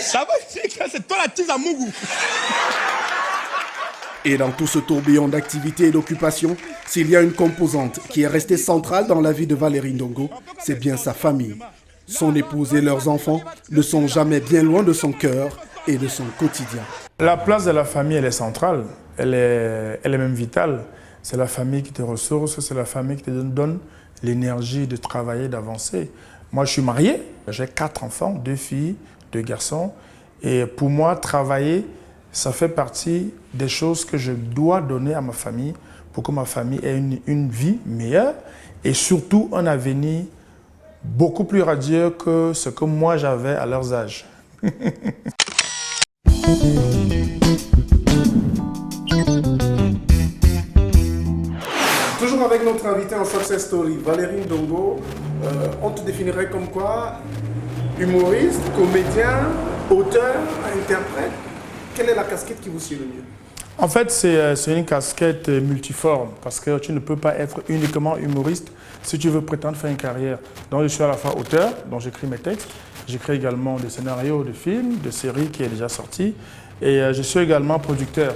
Ça veut dire que c'est toi la tise à Mougou. Et dans tout ce tourbillon d'activités et d'occupations, s'il y a une composante qui est restée centrale dans la vie de Valérie Ndongo, c'est bien sa famille. Son épouse et leurs enfants ne sont jamais bien loin de son cœur et de son quotidien. La place de la famille, elle est centrale, elle est même vitale. C'est la famille qui te ressource, c'est la famille qui te donne l'énergie de travailler, d'avancer. Moi, je suis marié, j'ai 4 enfants, 2 filles, 2 garçons. Et pour moi, travailler, ça fait partie des choses que je dois donner à ma famille pour que ma famille ait une vie meilleure et surtout un avenir beaucoup plus radieux que ce que moi j'avais à leurs âges. Toujours avec notre invité en Success Story, Valérie Ndongo, on te définirait comme quoi? Humoriste, comédien, auteur, interprète? Quelle est la casquette qui vous sied le mieux? En fait, c'est une casquette multiforme parce que tu ne peux pas être uniquement humoriste si tu veux prétendre faire une carrière. Donc je suis à la fois auteur, donc j'écris mes textes, j'écris également des scénarios de films, de séries qui est déjà sorti, et je suis également producteur.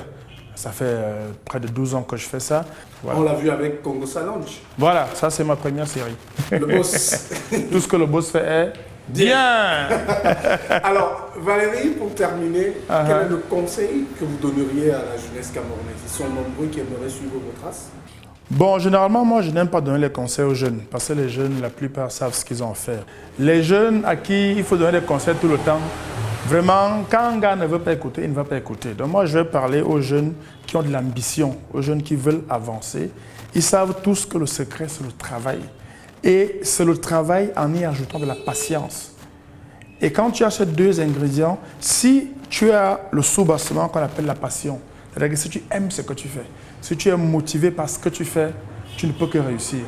Ça fait près de 12 ans que je fais ça. Voilà. On l'a vu avec Congo Challenge. Voilà, ça c'est ma première série. Le boss. Tout ce que le boss fait est bien. Alors, Valérie, pour terminer, quel est le conseil que vous donneriez à la jeunesse camerounaise? Ils sont nombreux qui aimeraient suivre vos traces. Bon, généralement, moi, je n'aime pas donner les conseils aux jeunes, parce que les jeunes, la plupart, savent ce qu'ils ont à faire. Les jeunes à qui il faut donner des conseils tout le temps, vraiment, quand un gars ne veut pas écouter, il ne va pas écouter. Donc moi, je vais parler aux jeunes qui ont de l'ambition, aux jeunes qui veulent avancer. Ils savent tous que le secret, c'est le travail. Et c'est le travail en y ajoutant de la patience. Et quand tu as ces 2 ingrédients, si tu as le sous-bassement qu'on appelle la passion, c'est-à-dire que si tu aimes ce que tu fais, si tu es motivé par ce que tu fais, tu ne peux que réussir.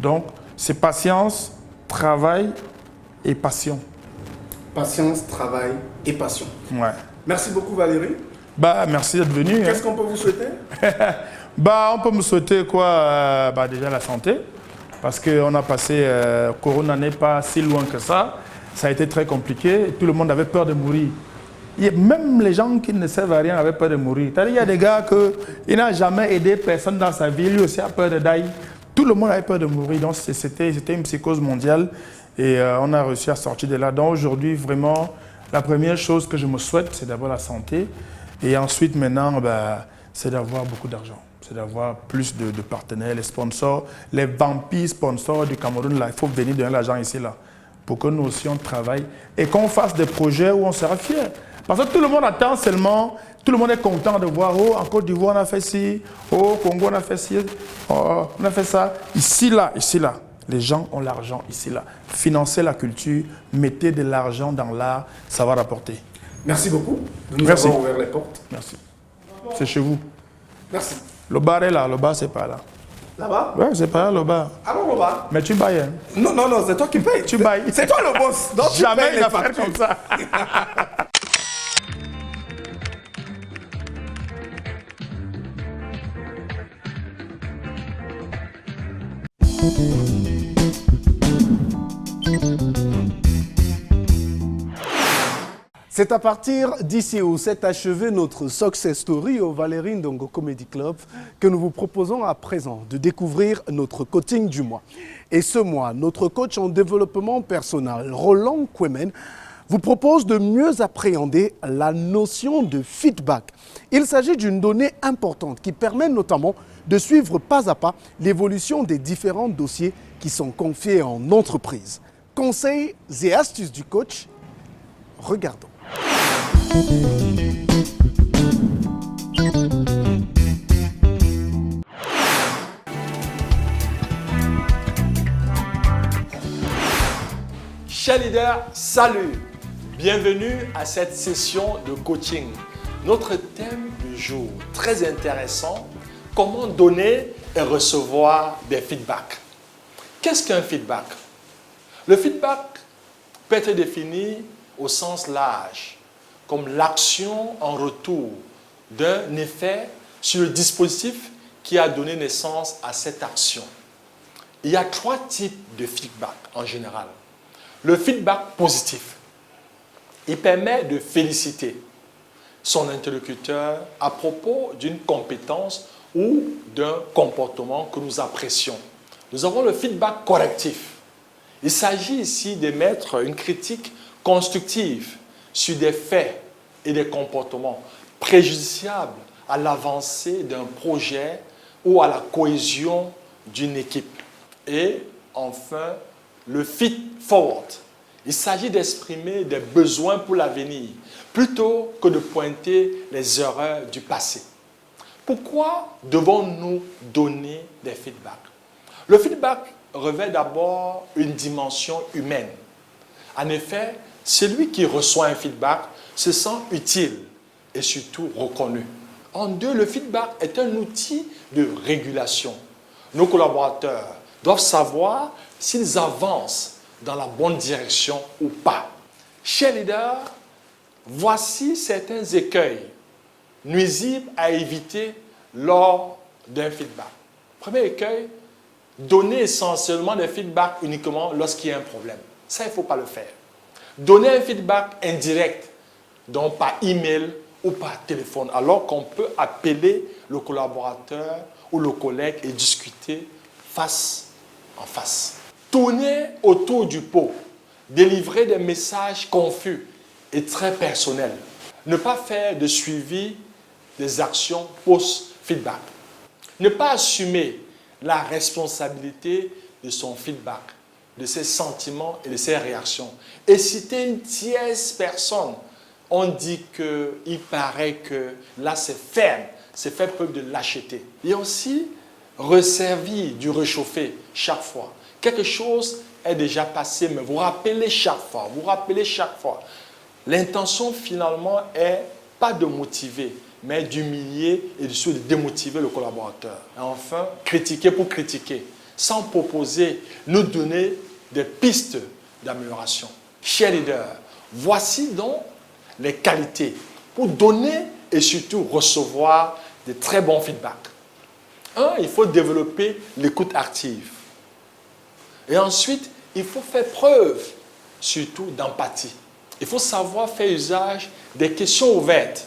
Donc, c'est patience, travail et passion. Patience, travail et passion. Ouais. Merci beaucoup Valérie. Bah, merci d'être venu. Qu'est-ce qu'on peut vous souhaiter? On peut me souhaiter quoi? Déjà la santé. Parce qu'on a passé, Corona n'est pas si loin que ça. Ça a été très compliqué. Tout le monde avait peur de mourir. Même les gens qui ne servent à rien avaient peur de mourir. Il y a des gars qui n'ont jamais aidé personne dans sa vie. Lui aussi a peur de die. Tout le monde avait peur de mourir. Donc c'était une psychose mondiale. Et on a réussi à sortir de là. Donc aujourd'hui, vraiment, la première chose que je me souhaite, c'est d'abord la santé. Et ensuite, maintenant, c'est d'avoir beaucoup d'argent. C'est d'avoir plus de partenaires, les sponsors, les vampires sponsors du Cameroun. Là, il faut venir donner l'argent ici, là, pour que nous aussi, on travaille et qu'on fasse des projets où on sera fiers. Parce que tout le monde attend seulement, tout le monde est content de voir, oh, en Côte d'Ivoire, on a fait ci, oh, au Congo, on a fait ci, oh, on a fait ça. Ici, là, les gens ont l'argent, ici, là. Financez la culture, mettez de l'argent dans l'art, ça va rapporter. Merci beaucoup de nous avoir ouvert les portes. Merci. C'est chez vous. Merci. Le bar est là, le bar c'est pas là. Là-bas? Ouais, c'est pas là le bar. Alors le bar? Mais tu bailles. Hein? Non, c'est toi qui payes. Tu bailles. C'est toi le boss. Donc jamais il a fait comme ça. C'est à partir d'ici où s'est achevé notre Success Story au Valérie Ndongo Comedy Club que nous vous proposons à présent de découvrir notre coaching du mois. Et ce mois, notre coach en développement personnel, Roland Kwemen, vous propose de mieux appréhender la notion de feedback. Il s'agit d'une donnée importante qui permet notamment de suivre pas à pas l'évolution des différents dossiers qui sont confiés en entreprise. Conseils et astuces du coach, regardons. Chers leaders, salut! Bienvenue à cette session de coaching. Notre thème du jour, très intéressant, comment donner et recevoir des feedbacks. Qu'est-ce qu'un feedback? Le feedback peut être défini au sens large, comme l'action en retour d'un effet sur le dispositif qui a donné naissance à cette action. Il y a 3 types de feedback en général. Le feedback positif, il permet de féliciter son interlocuteur à propos d'une compétence ou d'un comportement que nous apprécions. Nous avons le feedback correctif. Il s'agit ici d'émettre une critique constructive sur des faits et des comportements préjudiciables à l'avancée d'un projet ou à la cohésion d'une équipe. Et enfin, le feed forward. Il s'agit d'exprimer des besoins pour l'avenir plutôt que de pointer les erreurs du passé. Pourquoi devons-nous donner des feedbacks? Le feedback revêt d'abord une dimension humaine. En effet, celui qui reçoit un feedback se sent utile et surtout reconnu. En deux, le feedback est un outil de régulation. Nos collaborateurs doivent savoir s'ils avancent dans la bonne direction ou pas. Chers leaders, voici certains écueils nuisibles à éviter lors d'un feedback. Premier écueil, donner essentiellement des feedbacks uniquement lorsqu'il y a un problème. Ça, il ne faut pas le faire. Donner un feedback indirect, donc par email ou par téléphone, alors qu'on peut appeler le collaborateur ou le collègue et discuter face en face. Tourner autour du pot, délivrer des messages confus et très personnels. Ne pas faire de suivi des actions post-feedback. Ne pas assumer la responsabilité de son feedback, de ses sentiments et de ses réactions. Et citer une tierce personne, on dit qu'il paraît que là c'est ferme, c'est fait preuve de lâcheté. Et aussi, resservir du réchauffé chaque fois. Quelque chose est déjà passé, mais vous rappelez chaque fois. L'intention finalement est pas de motiver, mais d'humilier et de démotiver le collaborateur. Et enfin, critiquer pour critiquer, sans proposer, nous donner des pistes d'amélioration. Chers leaders, voici donc les qualités pour donner et surtout recevoir de très bons feedbacks. Un, il faut développer l'écoute active. Et ensuite, il faut faire preuve surtout d'empathie. Il faut savoir faire usage des questions ouvertes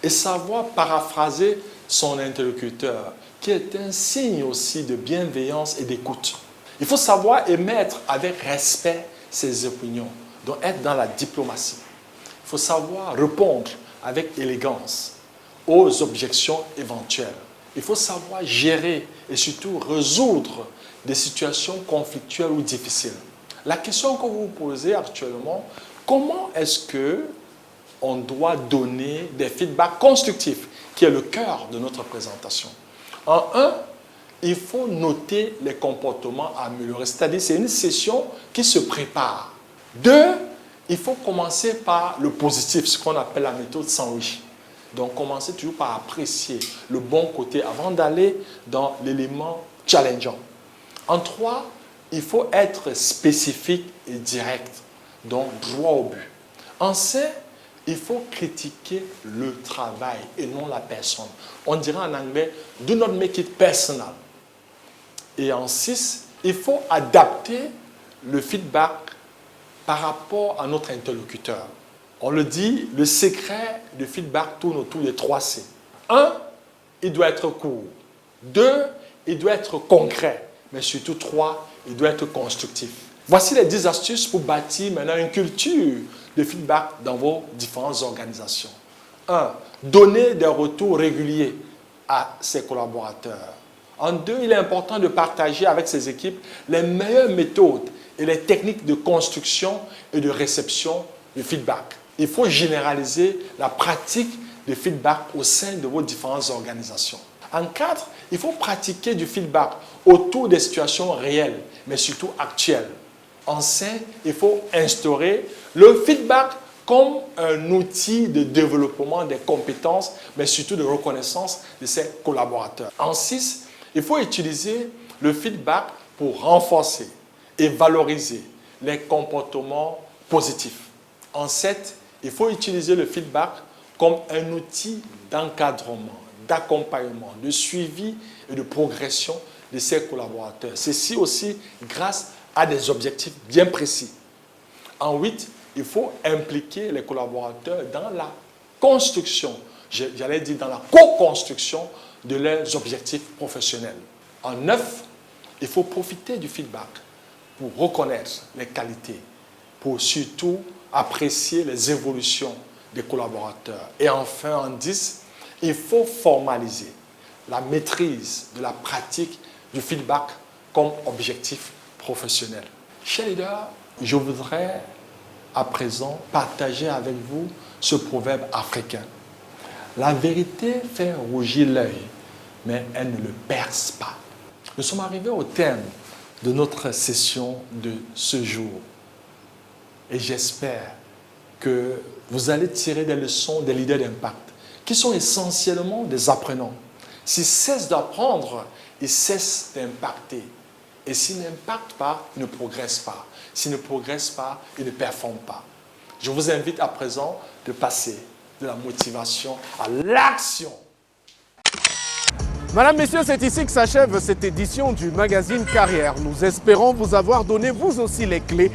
et savoir paraphraser son interlocuteur, qui est un signe aussi de bienveillance et d'écoute. Il faut savoir émettre avec respect ses opinions, donc être dans la diplomatie. Il faut savoir répondre avec élégance aux objections éventuelles. Il faut savoir gérer et surtout résoudre des situations conflictuelles ou difficiles. La question que vous vous posez actuellement, comment est-ce que on doit donner des feedbacks constructifs, qui est le cœur de notre présentation? En un, il faut noter les comportements à améliorer, c'est-à-dire c'est une session qui se prépare. Deux, il faut commencer par le positif, ce qu'on appelle la méthode sandwich. Donc, commencer toujours par apprécier le bon côté avant d'aller dans l'élément challengeant. En trois, il faut être spécifique et direct, donc droit au but. En cinq, il faut critiquer le travail et non la personne. On dirait en anglais, do not make it personal. Et en six, il faut adapter le feedback par rapport à notre interlocuteur. On le dit, le secret du feedback tourne autour des 3 C. 1, il doit être court. 2, il doit être concret. Mais surtout 3, il doit être constructif. Voici les 10 astuces pour bâtir maintenant une culture de feedback dans vos différentes organisations. 1, donner des retours réguliers à ses collaborateurs. En 2, il est important de partager avec ses équipes les meilleures méthodes et les techniques de construction et de réception du feedback. Il faut généraliser la pratique de feedback au sein de vos différentes organisations. En 4, il faut pratiquer du feedback autour des situations réelles, mais surtout actuelles. En 5, il faut instaurer le feedback comme un outil de développement des compétences, mais surtout de reconnaissance de ses collaborateurs. En 6, il faut utiliser le feedback pour renforcer et valoriser les comportements positifs. En 7, il faut utiliser le feedback comme un outil d'encadrement, d'accompagnement, de suivi et de progression de ses collaborateurs. Ceci aussi grâce à des objectifs bien précis. En 8, il faut impliquer les collaborateurs dans la construction, j'allais dire dans la co-construction de leurs objectifs professionnels. En 9, il faut profiter du feedback pour reconnaître les qualités, pour surtout apprécier les évolutions des collaborateurs. Et enfin, en 10, il faut formaliser la maîtrise de la pratique du feedback comme objectif professionnel. Chers leaders, je voudrais à présent partager avec vous ce proverbe africain. La vérité fait rougir l'œil, mais elle ne le perce pas. Nous sommes arrivés au terme de notre session de ce jour. Et j'espère que vous allez tirer des leçons des leaders d'impact, qui sont essentiellement des apprenants. S'ils cessent d'apprendre, ils cessent d'impacter. Et s'ils n'impactent pas, ils ne progressent pas. S'ils ne progressent pas, ils ne performent pas. Je vous invite à présent de passer de la motivation à l'action. Madame, Messieurs, c'est ici que s'achève cette édition du magazine Carrière. Nous espérons vous avoir donné vous aussi les clés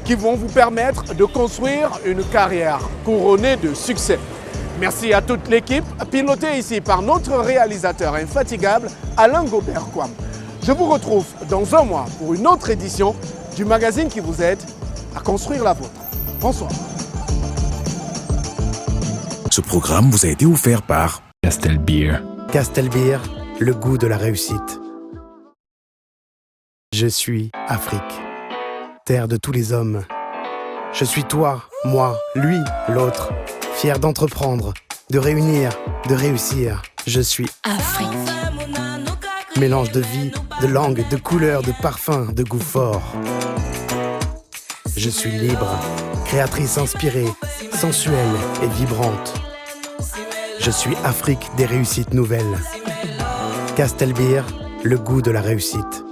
qui vont vous permettre de construire une carrière couronnée de succès. Merci à toute l'équipe, pilotée ici par notre réalisateur infatigable, Alain Gobert-Kwam. Je vous retrouve dans un mois pour une autre édition du magazine qui vous aide à construire la vôtre. Bonsoir. Ce programme vous a été offert par Castelbeer. Castelbeer, le goût de la réussite. Je suis Afrique, terre de tous les hommes. Je suis toi, moi, lui, l'autre, fier d'entreprendre, de réunir, de réussir. Je suis Afrique. Mélange de vie, de langue, de couleurs, de parfums, de goût fort. Je suis libre, créatrice inspirée, sensuelle et vibrante. Je suis Afrique des réussites nouvelles. Castelbeer, le goût de la réussite.